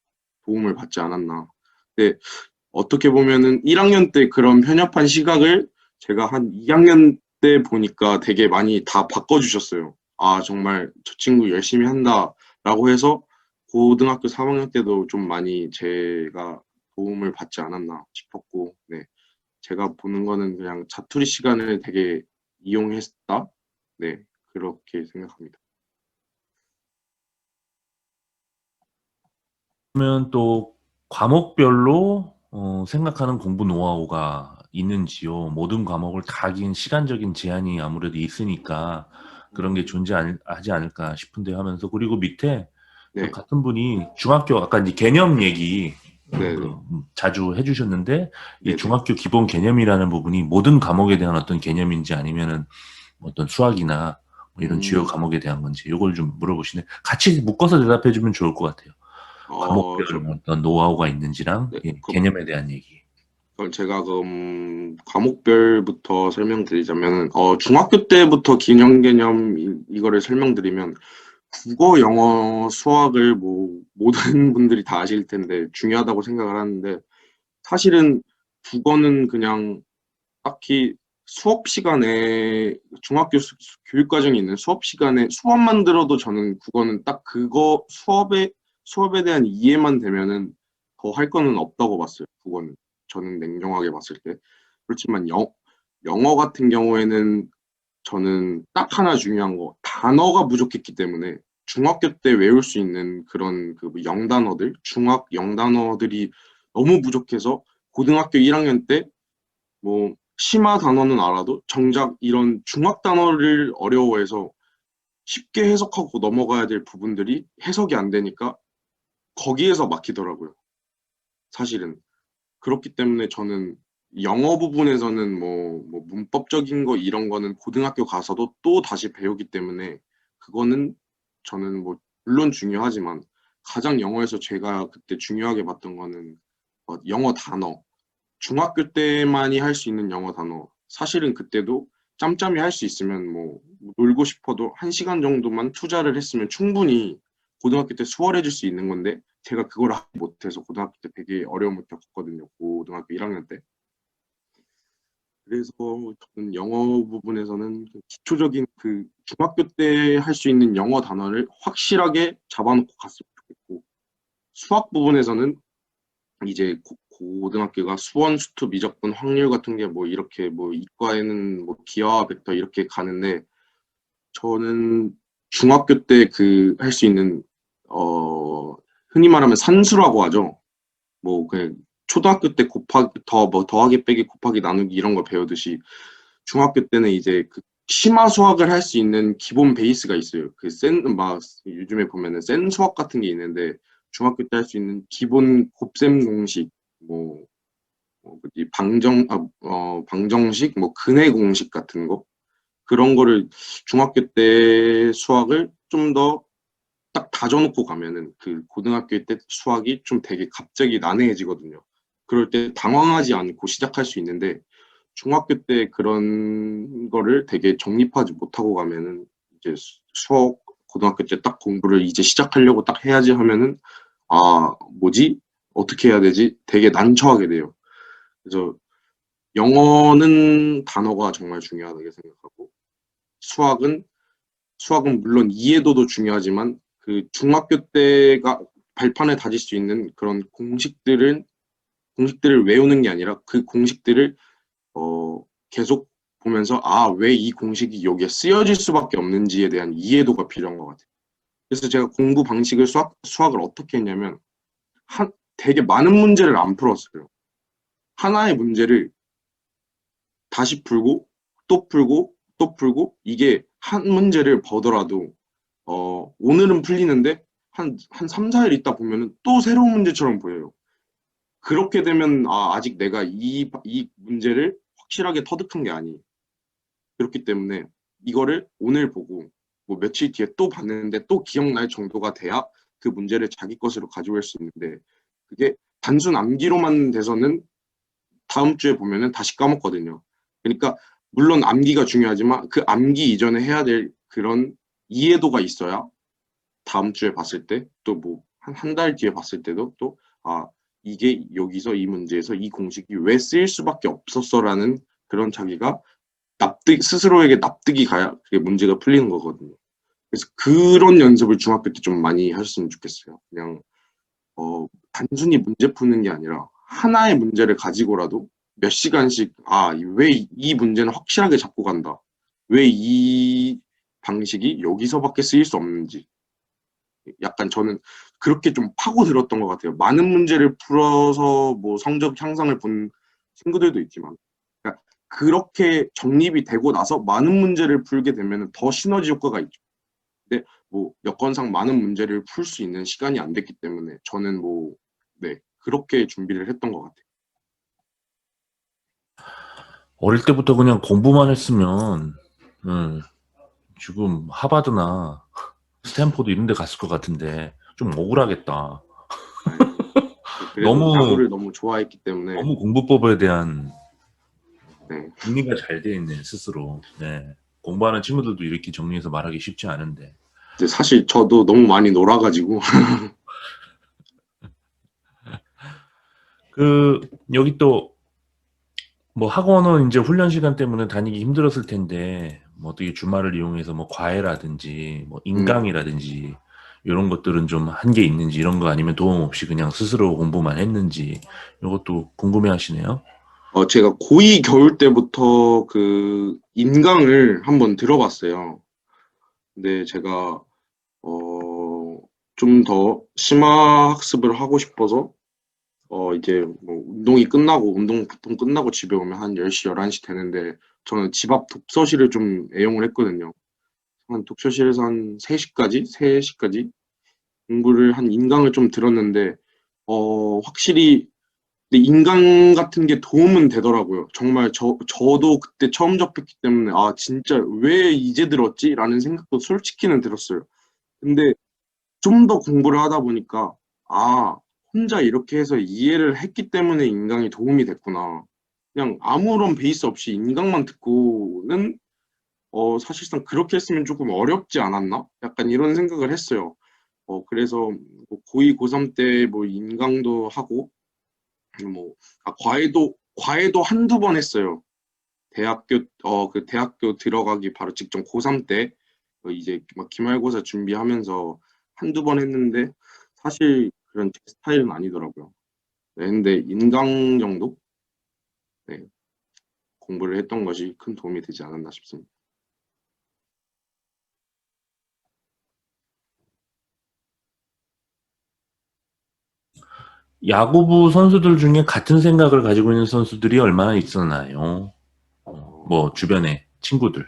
도움을 받지 않았나. 근데 어떻게 보면은 1학년 때 그런 편협한 시각을 제가 한 2학년 때 보니까 되게 많이 다 바꿔주셨어요. 정말 저 친구 열심히 한다라고 해서 고등학교 3학년 때도 좀 많이 제가 도움을 받지 않았나 싶었고, 네. 제가 보는 거는 그냥 자투리 시간을 되게 이용했다? 네. 그렇게 생각합니다. 그러면 또 과목별로 생각하는 공부 노하우가 있는지요? 모든 과목을 다 하긴 시간적인 제한이 아무래도 있으니까 그런 게 존재하지 않을까 싶은데 하면서 그리고 밑에 또 네. 같은 분이 중학교 아까 이제 개념 얘기 네네. 자주 해주셨는데 이 네네. 중학교 기본 개념이라는 부분이 모든 과목에 대한 어떤 개념인지 아니면은 어떤 수학이나 뭐 이런 주요 음, 과목에 대한 건지 이걸 좀 물어보시네. 같이 묶어서 대답해주면 좋을 것 같아요. 저, 과목별 어떤 노하우가 있는지랑 네. 개념에 대한 얘기. 그럼 제가 과목별부터 설명드리자면, 중학교 때부터 기본 개념 이거를 설명드리면, 국어, 영어, 수학을 뭐, 모든 분들이 다 아실 텐데, 중요하다고 생각을 하는데, 사실은 국어는 그냥 딱히 수업 시간에, 교육 과정에 있는 수업 시간에 수업만 들어도 저는 국어는 딱 수업에 대한 이해만 되면은 더 할 거는 없다고 봤어요, 국어는. 저는 냉정하게 봤을 때. 그렇지만 영어 같은 경우에는 저는 딱 하나 중요한 거, 단어가 부족했기 때문에 중학교 때 외울 수 있는 그런 그 영단어들, 중학 영단어들이 너무 부족해서 고등학교 1학년 때 뭐 심화 단어는 알아도 정작 이런 중학 단어를 어려워해서 쉽게 해석하고 넘어가야 될 부분들이 해석이 안 되니까 거기에서 막히더라고요. 사실은. 그렇기 때문에 저는 영어 부분에서는 뭐 문법적인 거 이런 거는 고등학교 가서도 또 다시 배우기 때문에 그거는 저는 뭐 물론 중요하지만 가장 영어에서 제가 그때 중요하게 봤던 거는 영어 단어. 중학교 때만이 할 수 있는 영어 단어. 사실은 그때도 짬짬이 할 수 있으면 뭐 놀고 싶어도 1시간 정도만 투자를 했으면 충분히 고등학교 때 수월해질 수 있는 건데 제가 그걸 하지 못해서 고등학교 때 되게 어려움을 겪었거든요. 고등학교 1학년 때. 그래서 저는 영어 부분에서는 그 기초적인 그 중학교 때 할 수 있는 영어 단어를 확실하게 잡아놓고 갔으면 좋겠고 수학 부분에서는 이제 고등학교가 수원, 수투, 미적분, 확률 같은 게 뭐 이렇게 뭐 이과에는 뭐 기하와 벡터 이렇게 가는데 저는 중학교 때 그 할 수 있는 흔히 말하면 산수라고 하죠. 뭐 그냥 초등학교 때 곱하기 뭐 더하기 빼기 곱하기 나누기 이런 거 배우듯이 중학교 때는 이제 그 심화 수학을 할 수 있는 기본 베이스가 있어요. 그 막 요즘에 보면은 센 수학 같은 게 있는데 중학교 때 할 수 있는 기본 곱셈 공식 뭐 뭐지 방정식 뭐 근해 공식 같은 거 그런 거를 중학교 때 수학을 좀 더 딱 다져놓고 가면은 그 고등학교 때 수학이 좀 되게 갑자기 난해해지거든요. 그럴 때 당황하지 않고 시작할 수 있는데 중학교 때 그런 거를 되게 정립하지 못하고 가면은 이제 수학 고등학교 때 딱 공부를 이제 시작하려고 딱 해야지 하면은 아 뭐지? 어떻게 해야 되지? 되게 난처하게 돼요. 그래서 영어는 단어가 정말 중요하다고 생각하고 수학은 물론 이해도도 중요하지만 그 중학교 때가 발판을 다질 수 있는 그런 공식들을 외우는 게 아니라 그 공식들을 계속 보면서 왜 이 공식이 여기에 쓰여질 수밖에 없는지에 대한 이해도가 필요한 것 같아요. 그래서 제가 공부 방식을 수학을 어떻게 했냐면 되게 많은 문제를 안 풀었어요. 하나의 문제를 다시 풀고 또 풀고 또 풀고 이게 한 문제를 보더라도 오늘은 풀리는데 한 3, 4일 있다 보면은 또 새로운 문제처럼 보여요. 그렇게 되면 아직 내가 이 문제를 확실하게 터득한 게 아니. 그렇기 때문에 이거를 오늘 보고 뭐 며칠 뒤에 또 봤는데 또 기억날 정도가 돼야 그 문제를 자기 것으로 가지고 갈 수 있는데 그게 단순 암기로만 돼서는 다음 주에 보면은 다시 까먹거든요. 그러니까 물론 암기가 중요하지만 그 암기 이전에 해야 될 그런 이해도가 있어야 다음 주에 봤을 때 또 뭐 한 달 뒤에 봤을 때도 또 이게 여기서 이 문제에서 이 공식이 왜 쓰일 수밖에 없었어라는 그런 자기가 스스로에게 납득이 가야 그게 문제가 풀리는 거거든요. 그래서 그런 연습을 중학교 때 좀 많이 하셨으면 좋겠어요. 그냥 단순히 문제 푸는 게 아니라 하나의 문제를 가지고라도 몇 시간씩 왜 이 문제는 확실하게 잡고 간다. 왜 이 방식이 여기서밖에 쓰일 수 없는지. 약간 저는 그렇게 좀 파고들었던 것 같아요. 많은 문제를 풀어서 뭐 성적 향상을 본 친구들도 있지만 그러니까 그렇게 정립이 되고 나서 많은 문제를 풀게 되면 더 시너지 효과가 있죠. 근데 뭐 여건상 많은 문제를 풀 수 있는 시간이 안 됐기 때문에 저는 그렇게 준비를 했던 것 같아요. 어릴 때부터 그냥 공부만 했으면, 지금 하버드나 스탠포드 이런 데 갔을 것 같은데, 좀 억울하겠다. 아이고. 그래도 너무, 야구를 너무 좋아했기 때문에 너무 공부법에 대한 네. 정리가 잘 돼 있네, 스스로. 네. 공부하는 친구들도 이렇게 정리해서 말하기 쉽지 않은데. 근데 사실 저도 너무 많이 놀아가지고 여기 또, 뭐 학원은 이제 훈련 시간 때문에 다니기 힘들었을 텐데, 뭐 어떻게 주말을 이용해서 뭐 과외라든지, 뭐 음, 인강이라든지, 이런 것들은 좀 한 게 있는지, 이런 거 아니면 도움 없이 그냥 스스로 공부만 했는지, 이것도 궁금해 하시네요. 제가 고2 겨울 때부터 그 인강을 한번 들어봤어요. 근데 제가 좀 더 심화 학습을 하고 싶어서 이제 뭐 운동이 끝나고 운동 보통 끝나고 집에 오면 한 10시, 11시 되는데 저는 집 앞 독서실을 좀 애용을 했거든요. 한 독서실에서 한 3시까지 공부를 한 인강을 좀 들었는데 확실히 근데 인강 같은 게 도움은 되더라고요. 정말 저도 그때 처음 접했기 때문에 진짜 왜 이제 들었지? 라는 생각도 솔직히는 들었어요. 근데 좀 더 공부를 하다 보니까 아, 혼자 이렇게 해서 이해를 했기 때문에 인강이 도움이 됐구나. 그냥 아무런 베이스 없이 인강만 듣고는 사실상 그렇게 했으면 조금 어렵지 않았나? 약간 이런 생각을 했어요. 그래서 뭐 고2, 고3 때 뭐 인강도 하고 뭐 과외도 한두 번 했어요. 대학교 들어가기 바로 직전 고3 때 이제 막 기말고사 준비하면서 한두 번 했는데 사실 그런 제 스타일은 아니더라고요. 네, 근데 인강 정도 네, 공부를 했던 것이 큰 도움이 되지 않았나 싶습니다. 야구부 선수들 중에 같은 생각을 가지고 있는 선수들이 얼마나 있었나요? 뭐 어, 주변에 친구들.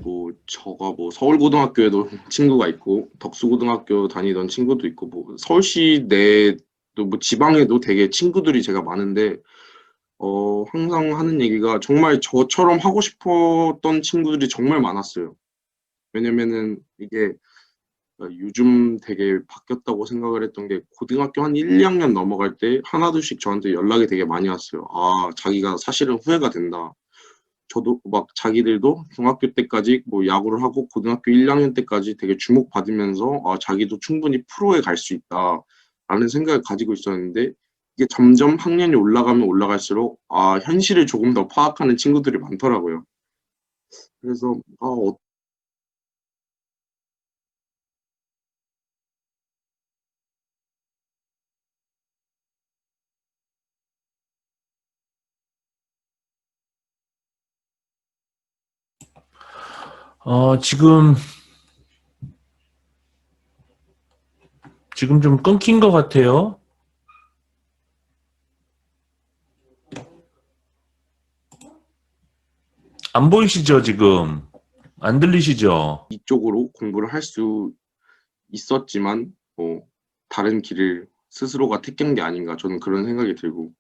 뭐 저가 뭐 서울고등학교에도 친구가 있고 덕수고등학교 다니던 친구도 있고 뭐 서울시 내도 뭐 지방에도 되게 친구들이 제가 많은데 항상 하는 얘기가 정말 저처럼 하고 싶었던 친구들이 정말 많았어요. 왜냐면은 이게 요즘 되게 바뀌었다고 생각을 했던 게 고등학교 한 1, 2학년 넘어갈 때 하나둘씩 저한테 연락이 되게 많이 왔어요. 아, 자기가 사실은 후회가 된다. 저도 막 자기들도 중학교 때까지 뭐 야구를 하고 고등학교 1, 2학년 때까지 되게 주목받으면서 아, 자기도 충분히 프로에 갈 수 있다라는 생각을 가지고 있었는데 이게 점점 학년이 올라가면 올라갈수록 아, 현실을 조금 더 파악하는 친구들이 많더라고요. 그래서 지금 좀 끊긴 것 같아요. 안 보이시죠, 지금? 안 들리시죠? 이쪽으로 공부를 할 수 있었지만 다른 길을 스스로가 택한 게 아닌가 저는 그런 생각이 들고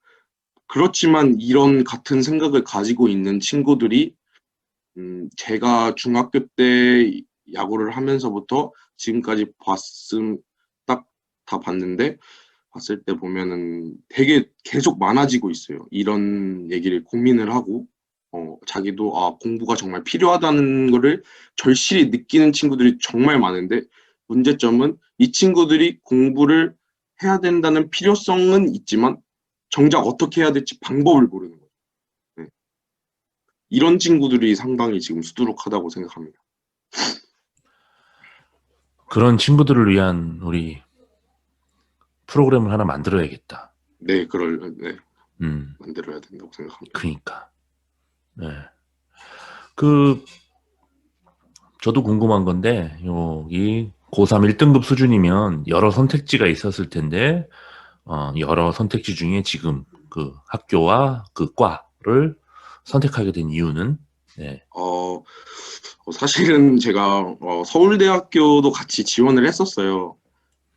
그렇지만 이런 같은 생각을 가지고 있는 친구들이 제가 중학교 때 야구를 하면서부터 지금까지 봤음 딱 다 봤는데 봤을 때 보면은 되게 계속 많아지고 있어요. 이런 얘기를 고민을 하고 자기도 아 공부가 정말 필요하다는 거를 절실히 느끼는 친구들이 정말 많은데 문제점은 이 친구들이 공부를 해야 된다는 필요성은 있지만 정작 어떻게 해야 될지 방법을 모르는 거예요. 네. 이런 친구들이 상당히 지금 수두룩하다고 생각합니다. 그런 친구들을 위한 우리 프로그램을 하나 만들어야겠다. 네, 네, 음, 만들어야 된다고 생각합니다. 그니까. 네. 그, 저도 궁금한 건데, 여기 고3 1등급 수준이면 여러 선택지가 있었을 텐데, 여러 선택지 중에 지금 그 학교와 그 과를 선택하게 된 이유는, 네. 사실은 제가 서울대학교도 같이 지원을 했었어요.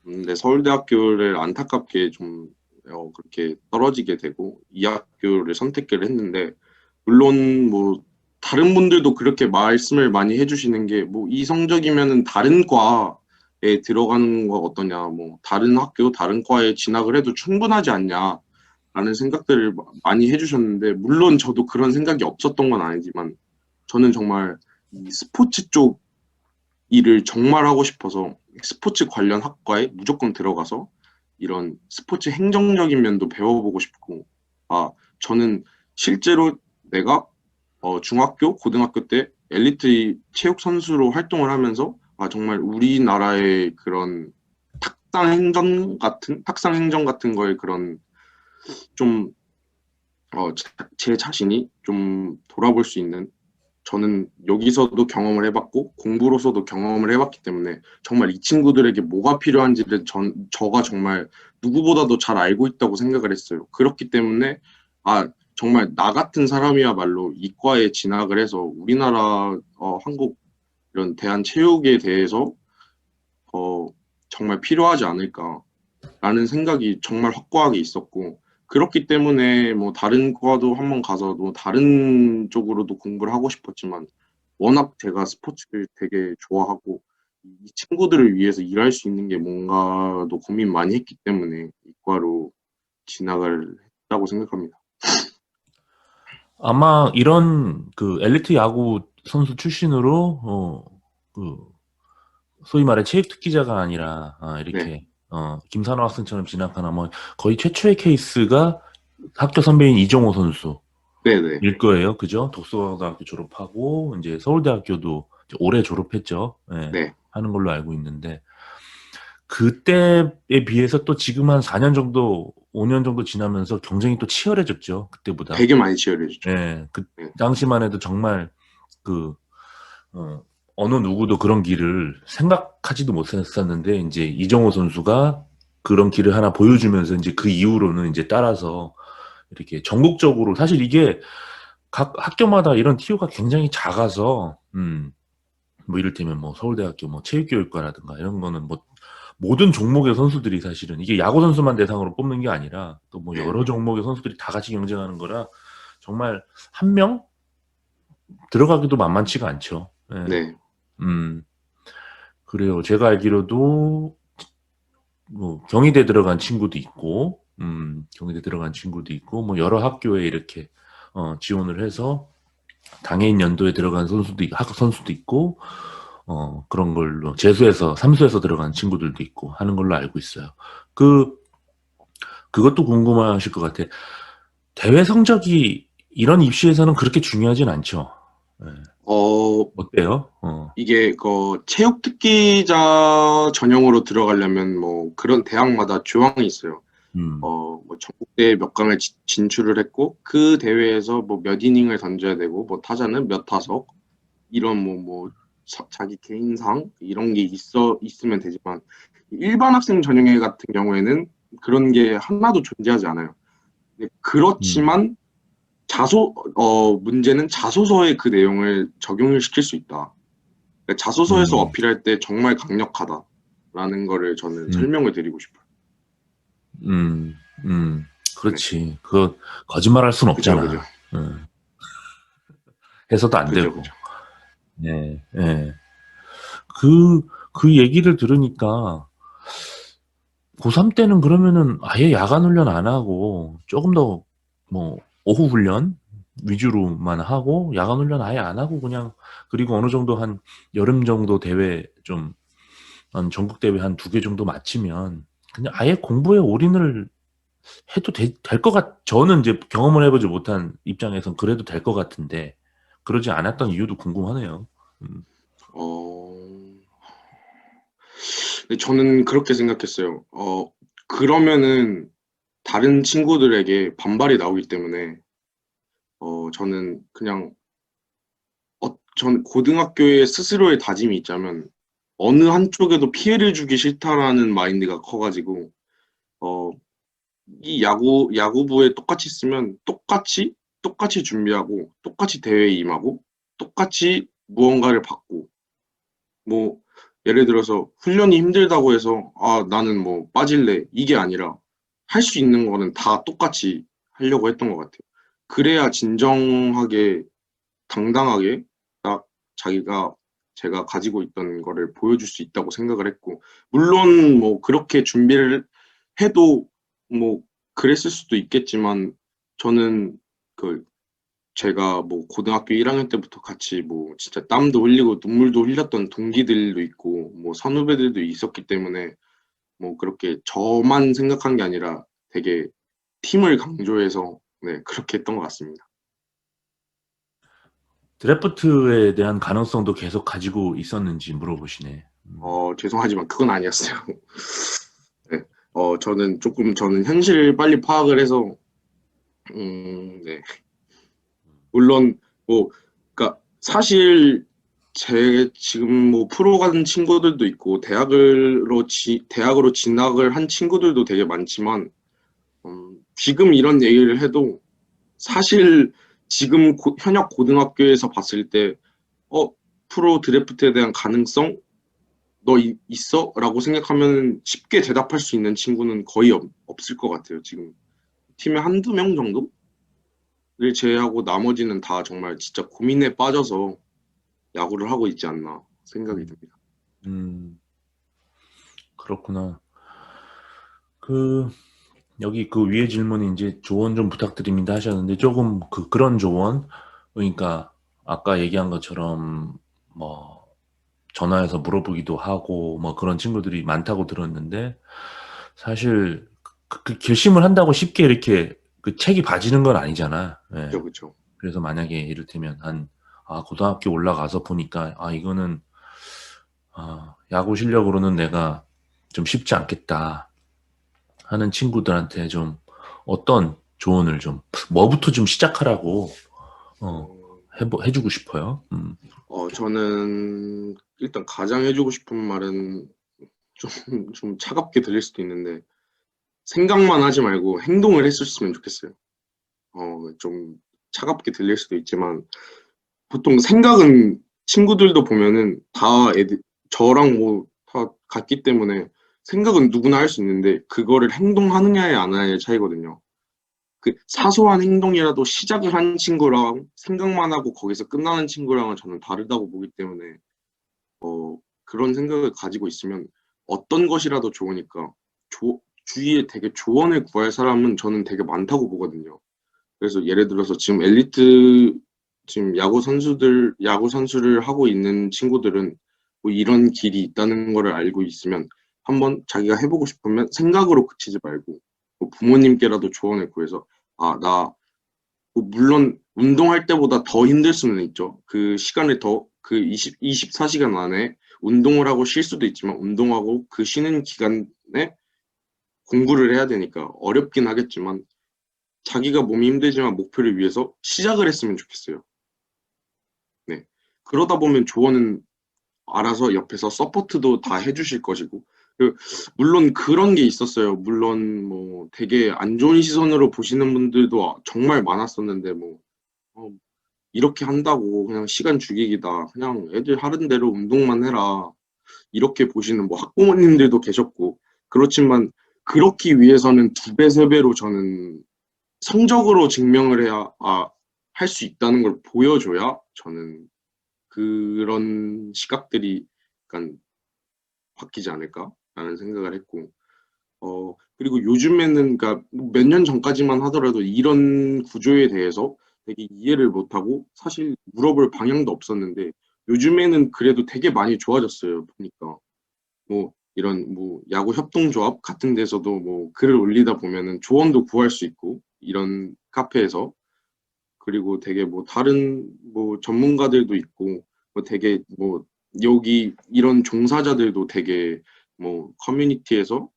근데 서울대학교를 안타깝게 좀 그렇게 떨어지게 되고 이 학교를 선택을 했는데 물론 뭐 다른 분들도 그렇게 말씀을 많이 해주시는 게 뭐 이 성적이면은 다른 과에 들어가는 거 어떠냐 뭐 다른 학교 다른 과에 진학을 해도 충분하지 않냐라는 생각들을 많이 해주셨는데 물론 저도 그런 생각이 없었던 건 아니지만 저는 정말 이 스포츠 쪽 일을 정말 하고 싶어서 스포츠 관련 학과에 무조건 들어가서 이런 스포츠 행정적인 면도 배워보고 싶고, 아, 저는 실제로 내가 중학교, 고등학교 때 엘리트 체육 선수로 활동을 하면서 아, 정말 우리나라의 그런 탁상 행정 같은 거에 그런 좀, 제 자신이 좀 돌아볼 수 있는 저는 여기서도 경험을 해봤고 공부로서도 경험을 해봤기 때문에 정말 이 친구들에게 뭐가 필요한지를 저가 정말 누구보다도 잘 알고 있다고 생각을 했어요. 그렇기 때문에 아 정말 나 같은 사람이야말로 이과에 진학을 해서 우리나라 한국 이런 대한체육에 대해서 어, 정말 필요하지 않을까라는 생각이 정말 확고하게 있었고 그렇기 때문에 뭐 다른 과도 한번 가서 뭐 다른 쪽으로도 공부를 하고 싶었지만 워낙 제가 스포츠를 되게 좋아하고 이 친구들을 위해서 일할 수 있는 게 뭔가도 고민 많이 했기 때문에 이과로 진학을 했다고 생각합니다. 아마 이런 그 엘리트 야구 선수 출신으로, 그, 소위 말해 체육 특기자가 아니라, 네, 이렇게, 김산호 학생처럼 진학하나, 뭐, 거의 최초의 케이스가 학교 선배인 이정호 선수일 네, 네, 거예요. 그죠? 독서고등학교 졸업하고, 이제 서울대학교도 이제 올해 졸업했죠. 예, 네. 하는 걸로 알고 있는데, 그때에 비해서 또 지금 한 4년 정도, 5년 정도 지나면서 경쟁이 또 치열해졌죠. 그때보다. 되게 많이 치열해지죠. 예, 그 네. 당시만 해도 정말 그, 어, 어느 누구도 그런 길을 생각하지도 못했었는데, 이제 이정호 선수가 그런 길을 하나 보여주면서 이제 그 이후로는 이제 따라서 이렇게 전국적으로 사실 이게 각 학교마다 이런 TU가 굉장히 작아서, 뭐 이를테면 뭐 서울대학교 뭐 체육교육과라든가 이런 거는 뭐 모든 종목의 선수들이 사실은 이게 야구 선수만 대상으로 뽑는 게 아니라 또 뭐 네. 여러 종목의 선수들이 다 같이 경쟁하는 거라 정말 한 명 들어가기도 만만치가 않죠. 예. 네. 음, 그래요. 제가 알기로도 뭐 경희대 들어간 친구도 있고, 경희대 들어간 친구도 있고, 뭐 여러 학교에 이렇게 지원을 해서 당해인 연도에 들어간 선수도 있고, 학 선수도 있고, 그런 걸로 재수에서 삼수에서 들어간 친구들도 있고 하는 걸로 알고 있어요. 그 그것도 궁금하실 것 같아. 대회 성적이 이런 입시에서는 그렇게 중요하진 않죠. 예. 어, 어때요? 이게 그 체육 특기자 전형으로 들어가려면 뭐 그런 대학마다 조항이 있어요. 음, 뭐 전국대회 몇 강을 진출을 했고 그 대회에서 뭐 몇 이닝을 던져야 되고 뭐 타자는 몇 타석 이런 자기 개인상 이런 게 있으면 되지만 일반 학생 전형회 같은 경우에는 그런 게 하나도 존재하지 않아요. 근데 음, 그렇지만 문제는 자소서에 그 내용을 적용을 시킬 수 있다. 그러니까 자소서에서 음, 어필할 때 정말 강력하다라는 거를 저는 음, 설명을 드리고 싶어요. 음, 네. 그렇지. 그거 거짓말할 순 그죠, 그죠. 없잖아. 해서도 안 그죠, 되고. 그죠. 예, 예. 그 얘기를 들으니까 고3 때는 그러면은 아예 야간 훈련 안 하고 조금 더 뭐 오후 훈련 위주로만 하고 야간 훈련 아예 안 하고 그냥 그리고 어느 정도 한 여름 정도 대회 좀 한 전국 대회 한 두 개 정도 마치면 그냥 아예 공부에 올인을 해도 될 것 저는 이제 경험을 해보지 못한 입장에선 그래도 될 것 같은데 그러지 않았던 이유도 궁금하네요. 음, 어, 근데 저는 그렇게 생각했어요. 그러면은 다른 친구들에게 반발이 나오기 때문에 저는 그냥 전 고등학교에 스스로의 다짐이 있자면 어느 한쪽에도 피해를 주기 싫다라는 마인드가 커가지고 어, 이 야구부에 똑같이 쓰면 똑같이 준비하고 똑같이 대회에 임하고 똑같이 무언가를 받고 뭐 예를 들어서 훈련이 힘들다고 해서 아 나는 뭐 빠질래 이게 아니라 할 수 있는 거는 다 똑같이 하려고 했던 것 같아요. 그래야 진정하게 당당하게 딱 자기가 제가 가지고 있던 거를 보여줄 수 있다고 생각을 했고 물론 뭐 그렇게 준비를 해도 뭐 그랬을 수도 있겠지만 저는 그 제가 뭐 고등학교 1학년 때부터 같이 뭐 진짜 땀도 흘리고 눈물도 흘렸던 동기들도 있고 뭐 선후배들도 있었기 때문에 뭐 그렇게 저만 생각한 게 아니라 되게 팀을 강조해서 네 그렇게 했던 것 같습니다. 드래프트에 대한 가능성도 계속 가지고 있었는지 물어보시네. 죄송하지만 그건 아니었어요. 네. 저는 현실을 빨리 파악을 해서 네. 물론 뭐 그러니까 사실 제 지금 뭐 프로 가는 친구들도 있고 대학으로 진학을 한 친구들도 되게 많지만 지금 이런 얘기를 해도 사실 지금 현역 고등학교에서 봤을 때 어, 프로 드래프트에 대한 가능성 너 있어? 라고 생각하면 쉽게 대답할 수 있는 친구는 거의 없을 것 같아요. 지금 팀에 한두 명 정도를 제외하고 나머지는 다 정말 진짜 고민에 빠져서 야구를 하고 있지 않나 생각이 음, 듭니다. 음, 그렇구나. 그, 여기 그 위에 질문이 이제 조언 좀 부탁드립니다 하셨는데 조금 그런 조언, 그러니까 아까 얘기한 것처럼 뭐 전화해서 물어보기도 하고 뭐 그런 친구들이 많다고 들었는데 사실 그 결심을 한다고 쉽게 이렇게 그 책이 봐지는 건 아니잖아. 예. 그죠, 그죠. 그래서 만약에 이를테면 고등학교 올라가서 보니까 이거는 야구 실력으로는 내가 좀 쉽지 않겠다 하는 친구들한테 좀 어떤 조언을 좀, 뭐부터 좀 시작하라고, 어, 해주고 싶어요. 저는 일단 가장 해주고 싶은 말은 좀, 좀 차갑게 들릴 수도 있는데, 생각만 하지 말고 행동을 했었으면 좋겠어요. 좀 차갑게 들릴 수도 있지만, 보통 생각은 친구들도 보면은 다 저랑 뭐 다 같기 때문에 생각은 누구나 할 수 있는데, 그거를 행동하느냐에 안 하느냐의 차이거든요. 그 사소한 행동이라도 시작을 한 친구랑 생각만 하고 거기서 끝나는 친구랑은 저는 다르다고 보기 때문에 그런 생각을 가지고 있으면 어떤 것이라도 좋으니까 주위에 되게 조언을 구할 사람은 저는 되게 많다고 보거든요. 그래서 예를 들어서 지금 엘리트 지금 야구 선수를 하고 있는 친구들은 뭐 이런 길이 있다는 거를 알고 있으면 한번 자기가 해보고 싶으면 생각으로 그치지 말고 뭐 부모님께라도 조언을 구해서 뭐 물론 운동할 때보다 더 힘들 수는 있죠. 그 시간을 그 24시간 안에 운동을 하고 쉴 수도 있지만 운동하고 그 쉬는 기간에 공부를 해야 되니까 어렵긴 하겠지만 자기가 몸이 힘들지만 목표를 위해서 시작을 했으면 좋겠어요. 네. 그러다 보면 조언은 알아서 옆에서 서포트도 다 해주실 것이고, 물론 그런 게 있었어요. 물론 뭐 되게 안 좋은 시선으로 보시는 분들도 정말 많았었는데, 뭐, 어, 이렇게 한다고 그냥 시간 죽이기다. 그냥 애들 하는 대로 운동만 해라. 이렇게 보시는 뭐 학부모님들도 계셨고, 그렇지만 그렇기 위해서는 두 배, 세 배로 저는 성적으로 증명을 해야, 할 수 있다는 걸 보여줘야 저는 그런 시각들이 약간 바뀌지 않을까라는 생각을 했고, 그리고 요즘에는, 그러니까 몇 년 전까지만 하더라도 이런 구조에 대해서 되게 이해를 못하고 사실 물어볼 방향도 없었는데, 요즘에는 그래도 되게 많이 좋아졌어요, 보니까. 뭐, 이런, 뭐, 야구 협동조합 같은 데서도 뭐, 글을 올리다 보면은 조언도 구할 수 있고, 이런 카페에서. 그리고 되게 뭐 다른 뭐 전문가들도 있고 뭐 되게 뭐 여기 이런 종사자들도 되게 뭐 커뮤니티에서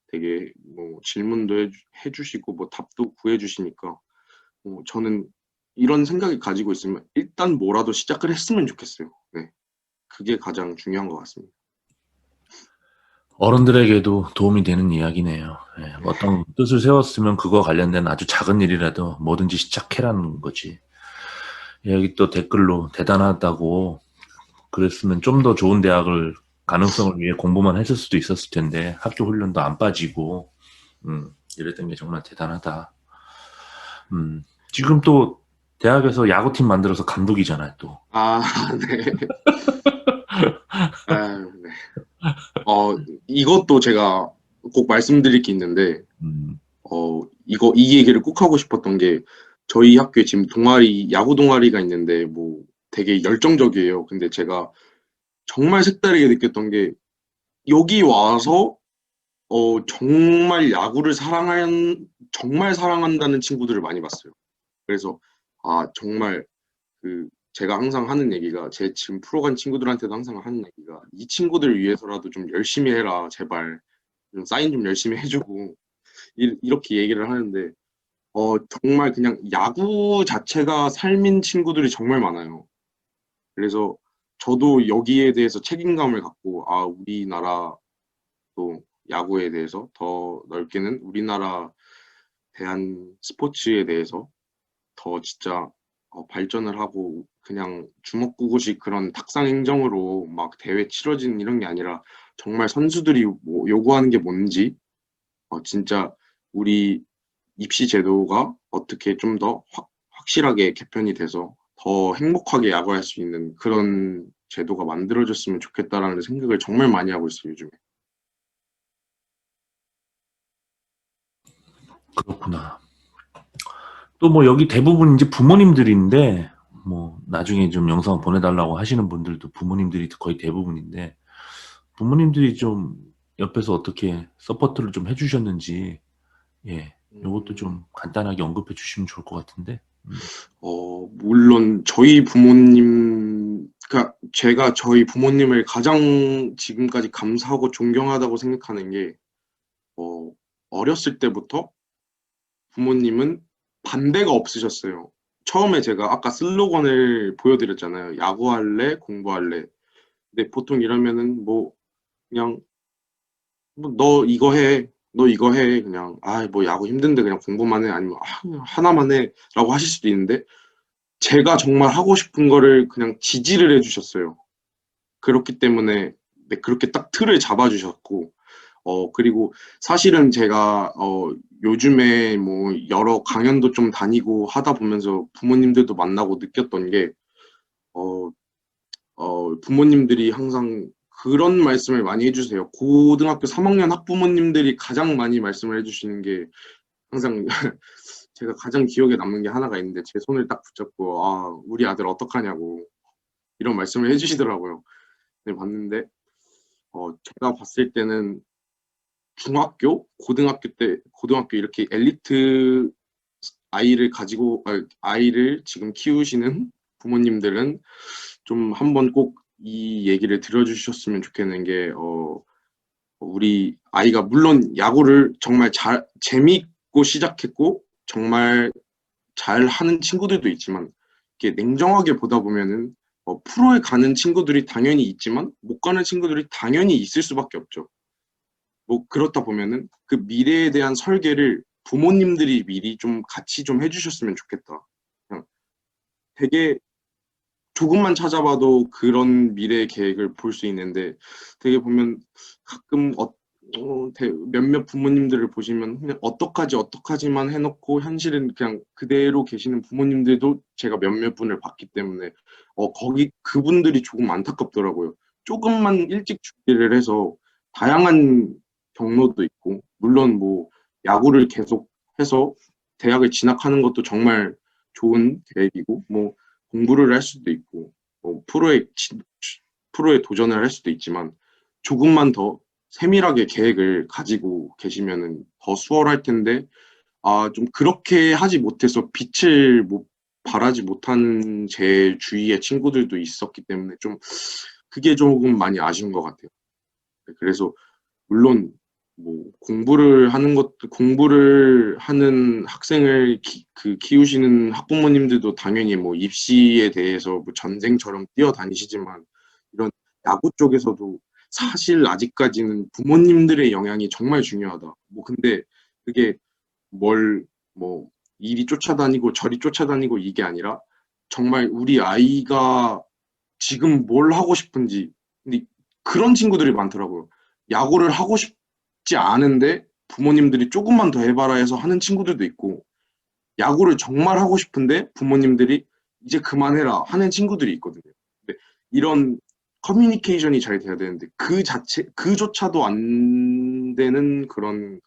되게 뭐 질문도 해주시고 뭐 답도 구해주시니까 저는 이런 생각을 가지고 있으면 일단 뭐라도 시작을 했으면 좋겠어요. 네, 그게 가장 중요한 것 같습니다. 어른들에게도 도움이 되는 이야기네요. 예, 어떤 뜻을 세웠으면 그거 관련된 아주 작은 일이라도 뭐든지 시작해라는 거지. 여기 또 댓글로 대단하다고 그랬으면 좀 더 좋은 대학을 가능성을 위해 공부만 했을 수도 있었을 텐데 학교 훈련도 안 빠지고 이랬던 게 정말 대단하다. 지금 또 대학에서 야구팀 만들어서 감독이잖아요, 또. 아, 네. 아, 네. 이것도 제가 꼭 말씀드릴 게 있는데 음, 이 얘기를 꼭 하고 싶었던 게, 저희 학교에 지금 야구 동아리가 있는데, 뭐, 되게 열정적이에요. 근데 제가 정말 색다르게 느꼈던 게, 여기 와서, 정말 정말 사랑한다는 친구들을 많이 봤어요. 그래서, 정말, 제가 항상 하는 얘기가, 제 지금 프로 간 친구들한테도 항상 하는 얘기가, 이 친구들 위해서라도 좀 열심히 해라, 제발. 좀 사인 좀 열심히 해주고, 이렇게 얘기를 하는데, 정말 그냥 야구 자체가 삶인 친구들이 정말 많아요. 그래서 저도 여기에 대해서 책임감을 갖고, 우리나라 또 야구에 대해서 더 넓게는 우리나라 대한 스포츠에 대해서 더 진짜 발전을 하고, 그냥 주먹구구식 그런 탁상 행정으로 막 대회 치러지는 이런 게 아니라 정말 선수들이 뭐 요구하는 게 뭔지, 진짜 우리 입시 제도가 어떻게 좀 더 확실하게 개편이 돼서 더 행복하게 야구할 수 있는 그런 제도가 만들어졌으면 좋겠다라는 생각을 정말 많이 하고 있어요, 요즘에. 그렇구나. 또 뭐 여기 대부분 이제 부모님들인데, 뭐 나중에 좀 영상 보내달라고 하시는 분들도 부모님들이 거의 대부분인데, 부모님들이 좀 옆에서 어떻게 서포트를 좀 해주셨는지, 예, 요것도 음, 좀 간단하게 언급해 주시면 좋을 것 같은데. 물론 저희 부모님 그러니까 제가 저희 부모님을 가장 지금까지 감사하고 존경하다고 생각하는 게 어, 어렸을 때부터 부모님은 반대가 없으셨어요. 처음에 제가 아까 슬로건을 보여드렸잖아요. 야구할래, 공부할래. 근데 보통 이러면은 뭐 그냥 뭐 너 이거 해, 너 이거 해, 그냥 아 뭐 야구 힘든데 그냥 공부만 해, 아니면 하나만 해라고 하실 수도 있는데 제가 정말 하고 싶은 거를 그냥 지지를 해주셨어요. 그렇기 때문에 네, 그렇게 딱 틀을 잡아주셨고 그리고 사실은 제가 요즘에 뭐 여러 강연도 좀 다니고 하다 보면서 부모님들도 만나고 느꼈던 게 어, 부모님들이 항상 그런 말씀을 많이 해주세요. 고등학교 3학년 학부모님들이 가장 많이 말씀을 해주시는 게 항상 제가 가장 기억에 남는 게 하나가 있는데 제 손을 딱 붙잡고 아 우리 아들 어떡하냐고 이런 말씀을 해주시더라고요. 네, 봤는데 제가 봤을 때는 중학교, 고등학교 이렇게 엘리트 아이를 지금 키우시는 부모님들은 좀 한번 꼭 이 얘기를 들어주셨으면 좋겠는 게, 우리 아이가 물론 야구를 정말 재미있고 시작했고, 정말 잘 하는 친구들도 있지만, 이렇게 냉정하게 보다 보면은, 프로에 가는 친구들이 당연히 있지만, 못 가는 친구들이 당연히 있을 수밖에 없죠. 뭐 그렇다 보면은 그 미래에 대한 설계를 부모님들이 미리 좀 같이 좀 해주셨으면 좋겠다. 그냥 되게 조금만 찾아봐도 그런 미래 계획을 볼 수 있는데 되게 보면 가끔 몇몇 부모님들을 보시면 그냥 어떡하지만 해놓고 현실은 그냥 그대로 계시는 부모님들도 제가 몇몇 분을 봤기 때문에 거기 그분들이 조금 안타깝더라고요. 조금만 일찍 준비를 해서 다양한 경로도 있고 물론 뭐 야구를 계속 해서 대학을 진학하는 것도 정말 좋은 계획이고 뭐 공부를 할 수도 있고 뭐 프로에 도전을 할 수도 있지만 조금만 더 세밀하게 계획을 가지고 계시면은 더 수월할 텐데 좀 그렇게 하지 못해서 빛을 발하지 못하는 제 주위의 친구들도 있었기 때문에 좀 그게 조금 많이 아쉬운 것 같아요. 그래서 물론 뭐 공부를 하는 학생을 키우시는 학부모님들도 당연히 뭐 입시에 대해서 뭐 전쟁처럼 뛰어다니시지만 이런 야구 쪽에서도 사실 아직까지는 부모님들의 영향이 정말 중요하다. 뭐 근데 그게 뭐 이리 쫓아다니고 저리 쫓아다니고 이게 아니라 정말 우리 아이가 지금 뭘 하고 싶은지 근데 그런 친구들이 많더라고요. 야구를 하고 싶지 않은데 부모님들이 조금만 더 해봐라 해서 하는 친구들도 있고 야구를 정말 하고 싶은데 부모님들이 이제 그만해라 하는 친구들이 있거든요. 근데 이런 커뮤니케이션이 잘 돼야 되는데 그조차도 안 되는 그런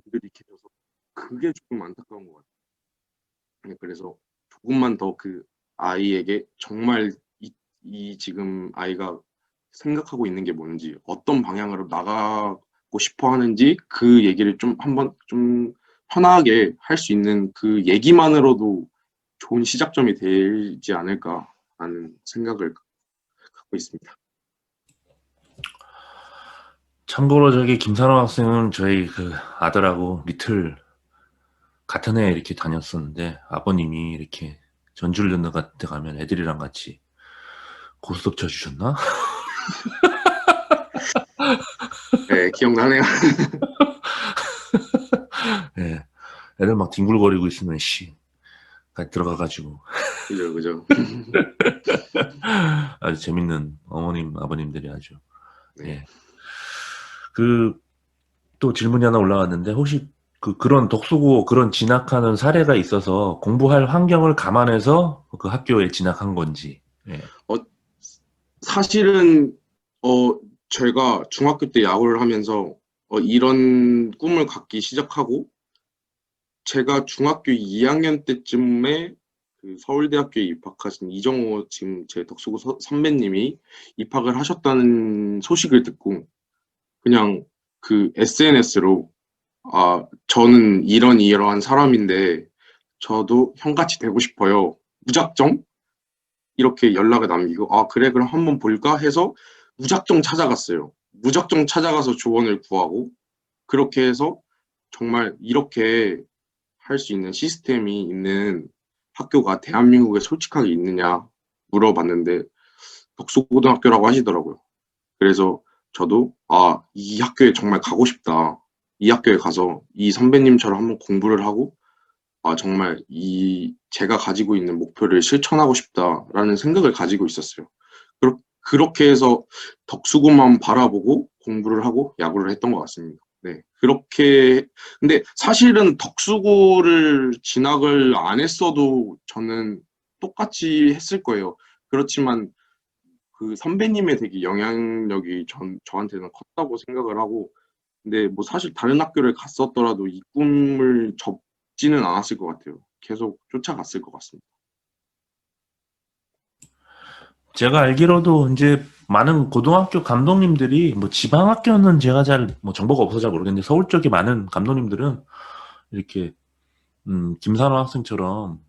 분들이 계셔서 그게 조금 안타까운 것 같아요. 네, 그래서 조금만 더 그 아이에게 정말 이 지금 아이가 생각하고 있는 게 뭔지, 어떤 방향으로 나가고 싶어 하는지 그 얘기를 좀 한번 좀 편하게 할 수 있는 그 얘기만으로도 좋은 시작점이 되지 않을까 하는 생각을 갖고 있습니다. 참고로 저기 김산호 학생은 저희 그 아들하고 리틀 같은 해 이렇게 다녔었는데 아버님이 이렇게 전주훈련 같은 데 가면 애들이랑 같이 고스톱 쳐주셨나? 네, 기억나네요. 예. 애들 막 뒹굴거리고 있으면 들어가가지고 그죠, 그죠. 아주 재밌는 어머님 아버님들이 아주 네. 예. 그 또 질문이 하나 올라왔는데 혹시 그런 독수고 그런 진학하는 사례가 있어서 공부할 환경을 감안해서 그 학교에 진학한 건지. 예. 어, 사실은 제가 중학교 때 야구를 하면서 이런 꿈을 갖기 시작하고 제가 중학교 2학년 때쯤에 그 서울대학교에 입학하신 이정호 지금 제 덕수고 선배님이 입학을 하셨다는 소식을 듣고 그냥 그 SNS로 저는 이러한 사람인데 저도 형같이 되고 싶어요. 무작정 이렇게 연락을 남기고 아 그래 그럼 한번 볼까 해서 무작정 찾아갔어요. 무작정 찾아가서 조언을 구하고 그렇게 해서 정말 이렇게 할 수 있는 시스템이 있는 학교가 대한민국에 솔직하게 있느냐 물어봤는데 덕수고등학교라고 하시더라고요. 그래서 저도 아, 이 학교에 정말 가고 싶다. 이 학교에 가서 이 선배님처럼 한번 공부를 하고 아, 정말 이 제가 가지고 있는 목표를 실천하고 싶다라는 생각을 가지고 있었어요. 그렇게 해서 덕수고만 바라보고 공부를 하고 야구를 했던 것 같습니다. 네, 그렇게 근데 사실은 덕수고를 진학을 안 했어도 저는 똑같이 했을 거예요. 그렇지만 그 선배님의 되게 영향력이 저한테는 컸다고 생각을 하고 근데 뭐 사실 다른 학교를 갔었더라도 이 꿈을 접지는 않았을 것 같아요. 계속 쫓아갔을 것 같습니다. 제가 알기로도 이제 많은 고등학교 감독님들이 뭐 지방 학교는 제가 잘 뭐 정보가 없어서 잘 모르겠는데 서울 쪽에 많은 감독님들은 이렇게 김산호 학생처럼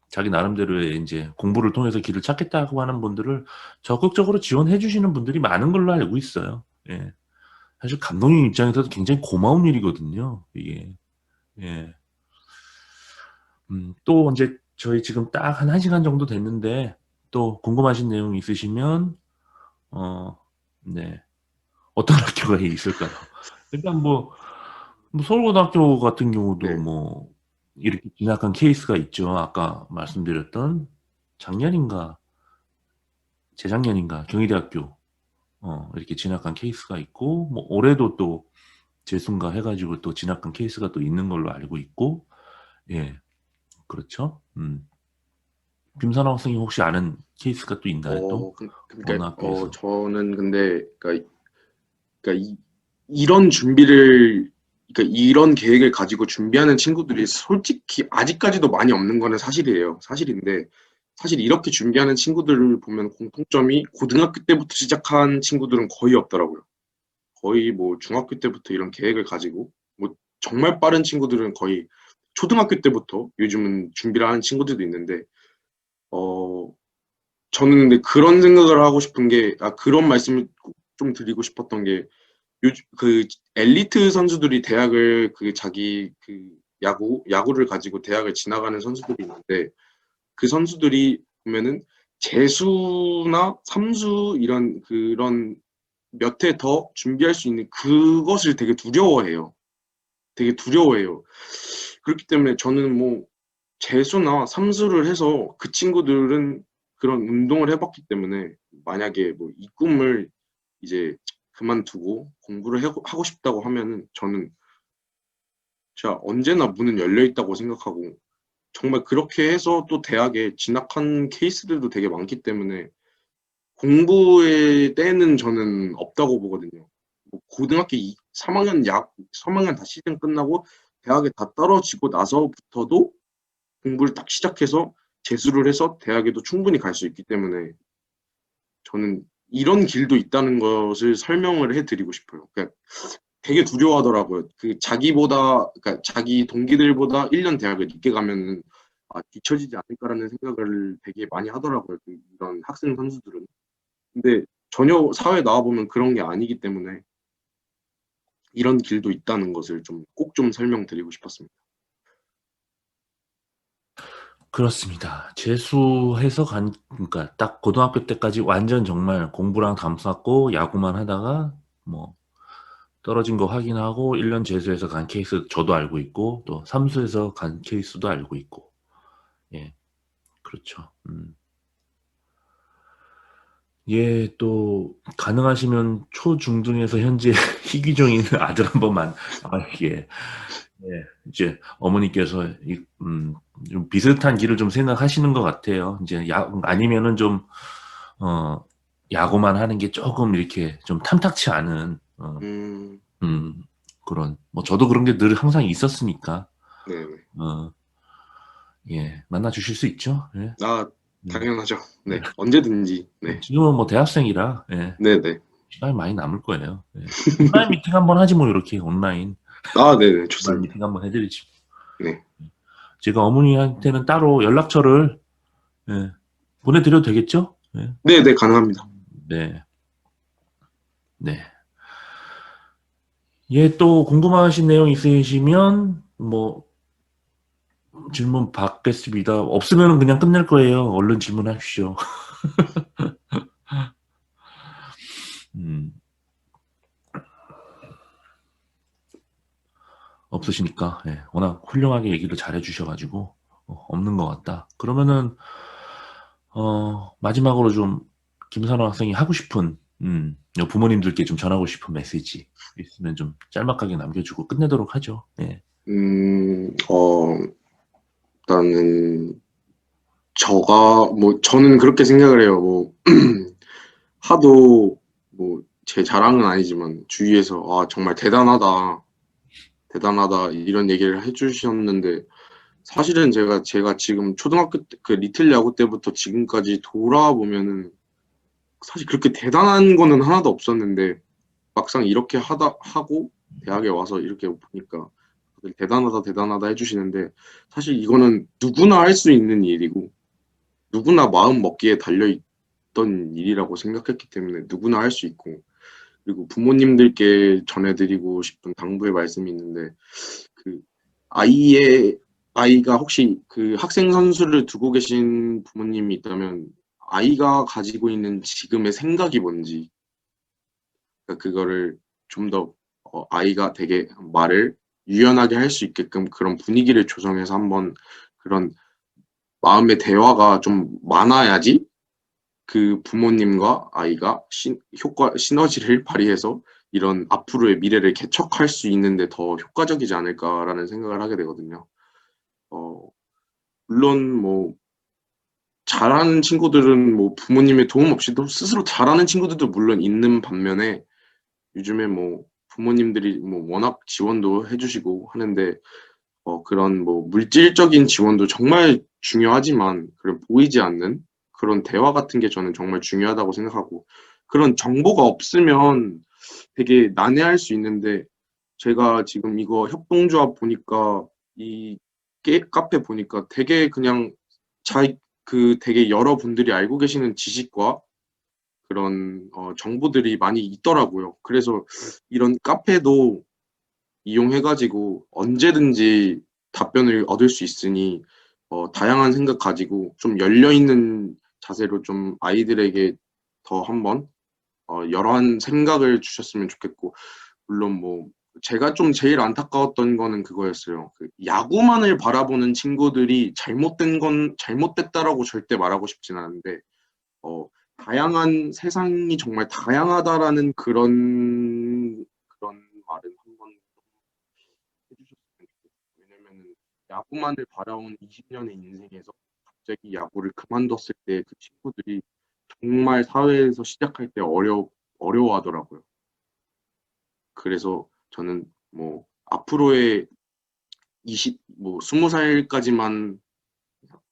자기 나름대로의 이제 공부를 통해서 길을 찾겠다고 하는 분들을 적극적으로 지원해 주시는 분들이 많은 걸로 알고 있어요. 예. 사실 감독님 입장에서도 굉장히 고마운 일이거든요. 이게. 예. 또 이제 저희 지금 딱 한 1시간 정도 됐는데 또 궁금하신 내용 있으시면 어, 네. 어떤 학교가 있을까요? 일단 뭐 서울고등학교 같은 경우도 네. 뭐 이렇게 진학한 케이스가 있죠. 아까 말씀드렸던 작년인가 재작년인가 경희대학교 이렇게 진학한 케이스가 있고 뭐 올해도 또 재순가 해가지고 또 진학한 케이스가 또 있는 걸로 알고 있고 예 그렇죠. 김선호 학생이 혹시 아는 케이스가 또 있나요? 또 어느 그러니까 학교에서? 저는 근데 그러니까 이런 준비를 그러니까 이런 계획을 가지고 준비하는 친구들이 솔직히 아직까지도 많이 없는 거는 사실이에요. 사실인데 사실 이렇게 준비하는 친구들을 보면 공통점이 고등학교 때부터 시작한 친구들은 거의 없더라고요. 거의 뭐 중학교 때부터 이런 계획을 가지고 뭐 정말 빠른 친구들은 거의 초등학교 때부터 요즘은 준비를 하는 친구들도 있는데 어 저는 근데 그런 생각을 하고 싶은 게 그런 말씀을 꼭 좀 드리고 싶었던 게 요즘 그 엘리트 선수들이 대학을 그 자기 그 야구를 가지고 대학을 지나가는 선수들이 있는데 그 선수들이 보면은 재수나 삼수 이런 그런 몇 해 더 준비할 수 있는 그것을 되게 두려워해요. 되게 두려워해요. 그렇기 때문에 저는 뭐 재수나 삼수를 해서 그 친구들은 그런 운동을 해봤기 때문에 만약에 뭐 이 꿈을 이제 그만두고 공부를 하고 싶다고 하면은 저는 진짜 언제나 문은 열려 있다고 생각하고 정말 그렇게 해서 또 대학에 진학한 케이스들도 되게 많기 때문에 공부의 때는 저는 없다고 보거든요. 뭐 고등학교 3학년 다 시즌 끝나고 대학에 다 떨어지고 나서부터도 공부를 딱 시작해서 재수를 해서 대학에도 충분히 갈 수 있기 때문에 저는 이런 길도 있다는 것을 설명을 해드리고 싶어요. 그러니까 되게 두려워하더라고요. 그 그러니까 자기 동기들보다 1년 대학을 늦게 가면은 뒤처지지 않을까라는 생각을 되게 많이 하더라고요. 이런 학생 선수들은. 근데 전혀 사회에 나와보면 그런 게 아니기 때문에 이런 길도 있다는 것을 꼭 좀 설명드리고 싶었습니다. 그렇습니다. 재수해서 그러니까 딱 고등학교 때까지 완전 정말 공부랑 담쌓고 야구만 하다가 뭐 떨어진 거 확인하고 1년 재수해서 간 케이스 저도 알고 있고 또 삼수해서 간 케이스도 알고 있고 예 그렇죠. 예, 또 가능하시면 초중등에서 현재 희귀종인 아들 한 번만 예, 예, 이제 어머니께서 좀 비슷한 길을 좀 생각하시는 것 같아요. 이제 아니면은 좀 야구만 하는 게 조금 이렇게 좀 탐탁치 않은 음, 음, 그런 뭐 저도 그런 게 늘 항상 있었으니까 네네. 어, 예, 만나 주실 수 있죠. 예, 음, 당연하죠. 네. 네, 언제든지. 네, 지금은 뭐 대학생이라 예, 네네. 시간이 많이 남을 거예요. 예. 온라인 미팅 한번 하지 뭐 이렇게 온라인 네네, 온라인 좋습니다. 미팅 한번 해드리지. 네, 제가 어머니한테는 따로 연락처를 예, 보내드려도 되겠죠? 네. 네, 네, 가능합니다. 네. 네. 예, 또 궁금하신 내용 있으시면 뭐 질문 받겠습니다. 없으면 그냥 끝낼 거예요. 얼른 질문하십시오. 음, 없으시니까 예, 워낙 훌륭하게 얘기를 잘 해주셔가지고 없는 것 같다. 그러면은 마지막으로 좀 김선호 학생이 하고 싶은 부모님들께 좀 전하고 싶은 메시지 있으면 좀 짤막하게 남겨주고 끝내도록 하죠. 예. 음, 어, 일단은 저는 그렇게 생각을 해요. 뭐 하도 뭐 제 자랑은 아니지만 주위에서 아 정말 대단하다, 대단하다 이런 얘기를 해주셨는데 사실은 제가 지금 초등학교 때 그 리틀 야구 때부터 지금까지 돌아보면은 사실 그렇게 대단한 거는 하나도 없었는데 막상 이렇게 하고 대학에 와서 이렇게 보니까 다들 대단하다 대단하다 해주시는데 사실 이거는 누구나 할 수 있는 일이고 누구나 마음 먹기에 달려 있던 일이라고 생각했기 때문에 누구나 할 수 있고 그리고 부모님들께 전해드리고 싶은 당부의 말씀이 있는데 그 아이가 혹시 그 학생 선수를 두고 계신 부모님이 있다면 아이가 가지고 있는 지금의 생각이 뭔지 그러니까 그거를 좀 더 아이가 되게 말을 유연하게 할 수 있게끔 그런 분위기를 조성해서 한번 그런 마음의 대화가 좀 많아야지 그 부모님과 아이가 시너지를 발휘해서 이런 앞으로의 미래를 개척할 수 있는데 더 효과적이지 않을까라는 생각을 하게 되거든요. 어, 물론 뭐 잘하는 친구들은 뭐 부모님의 도움 없이도 스스로 잘하는 친구들도 물론 있는 반면에 요즘에 뭐 부모님들이 뭐 워낙 지원도 해주시고 하는데 그런 뭐 물질적인 지원도 정말 중요하지만 그런 보이지 않는 그런 대화 같은 게 저는 정말 중요하다고 생각하고 그런 정보가 없으면 되게 난해할 수 있는데 제가 지금 이거 협동조합 보니까 이 카페 보니까 되게 그냥 되게 여러분들이 알고 계시는 지식과 그런 정보들이 많이 있더라고요. 그래서 이런 카페도 이용해가지고 언제든지 답변을 얻을 수 있으니 다양한 생각 가지고 좀 열려있는 자세로 좀 아이들에게 더 한번 여러한 생각을 주셨으면 좋겠고 물론 뭐 제가 좀 제일 안타까웠던 거는 그거였어요. 그 야구만을 바라보는 친구들이 잘못된 건 잘못됐다라고 절대 말하고 싶진 않은데 다양한 세상이 정말 다양하다라는 그런 말은 한번 해주셨으면 좋겠어요. 왜냐면은 야구만을 바라온 20년의 인생에서 갑자기 야구를 그만뒀을 때 그 친구들이 정말 사회에서 시작할 때 어려워하더라고요. 그래서 저는 뭐 앞으로의 20살까지만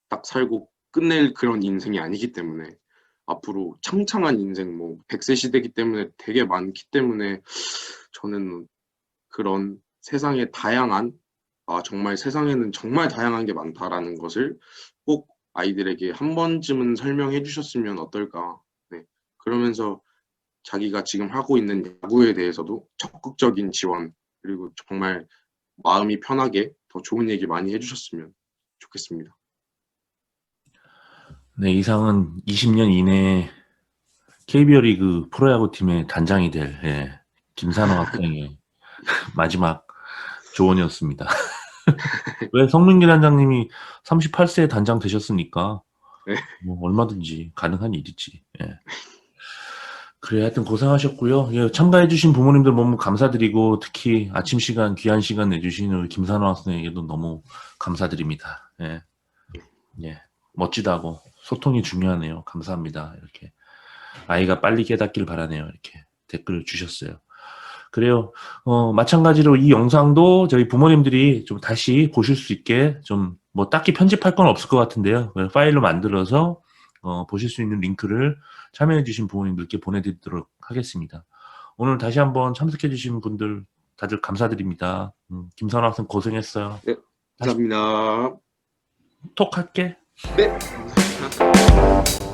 딱 살고 끝낼 그런 인생이 아니기 때문에 앞으로 창창한 인생, 뭐 100세 시대이기 때문에 되게 많기 때문에 저는 그런 세상의 다양한 정말 세상에는 정말 다양한 게 많다라는 것을 꼭 아이들에게 한 번쯤은 설명해 주셨으면 어떨까. 네. 그러면서 자기가 지금 하고 있는 야구에 대해서도 적극적인 지원 그리고 정말 마음이 편하게 더 좋은 얘기 많이 해주셨으면 좋겠습니다. 네, 이상은 20년 이내에 KBO 리그 프로야구 팀의 단장이 될 김산호 학생의 마지막 조언이었습니다. 왜 성민기 단장님이 38세에 단장 되셨으니까 네, 뭐 얼마든지 가능한 일이지. 예. 그래, 하여튼 고생하셨고요. 예, 참가해주신 부모님들 너무 감사드리고 특히 아침 시간 귀한 시간 내주신 우리 김산호 학생에게도 너무 감사드립니다. 예, 예, 멋지다고 소통이 중요하네요. 감사합니다. 이렇게 아이가 빨리 깨닫길 바라네요. 이렇게 댓글을 주셨어요. 그래요. 마찬가지로 이 영상도 저희 부모님들이 좀 다시 보실 수 있게 좀 뭐 딱히 편집할 건 없을 것 같은데요. 파일로 만들어서 보실 수 있는 링크를 참여해주신 부모님들께 보내드리도록 하겠습니다. 오늘 다시 한번 참석해주신 분들 다들 감사드립니다. 김선호 학생 고생했어요. 네, 다시 감사합니다. 톡 할게. 네. 감사합니다.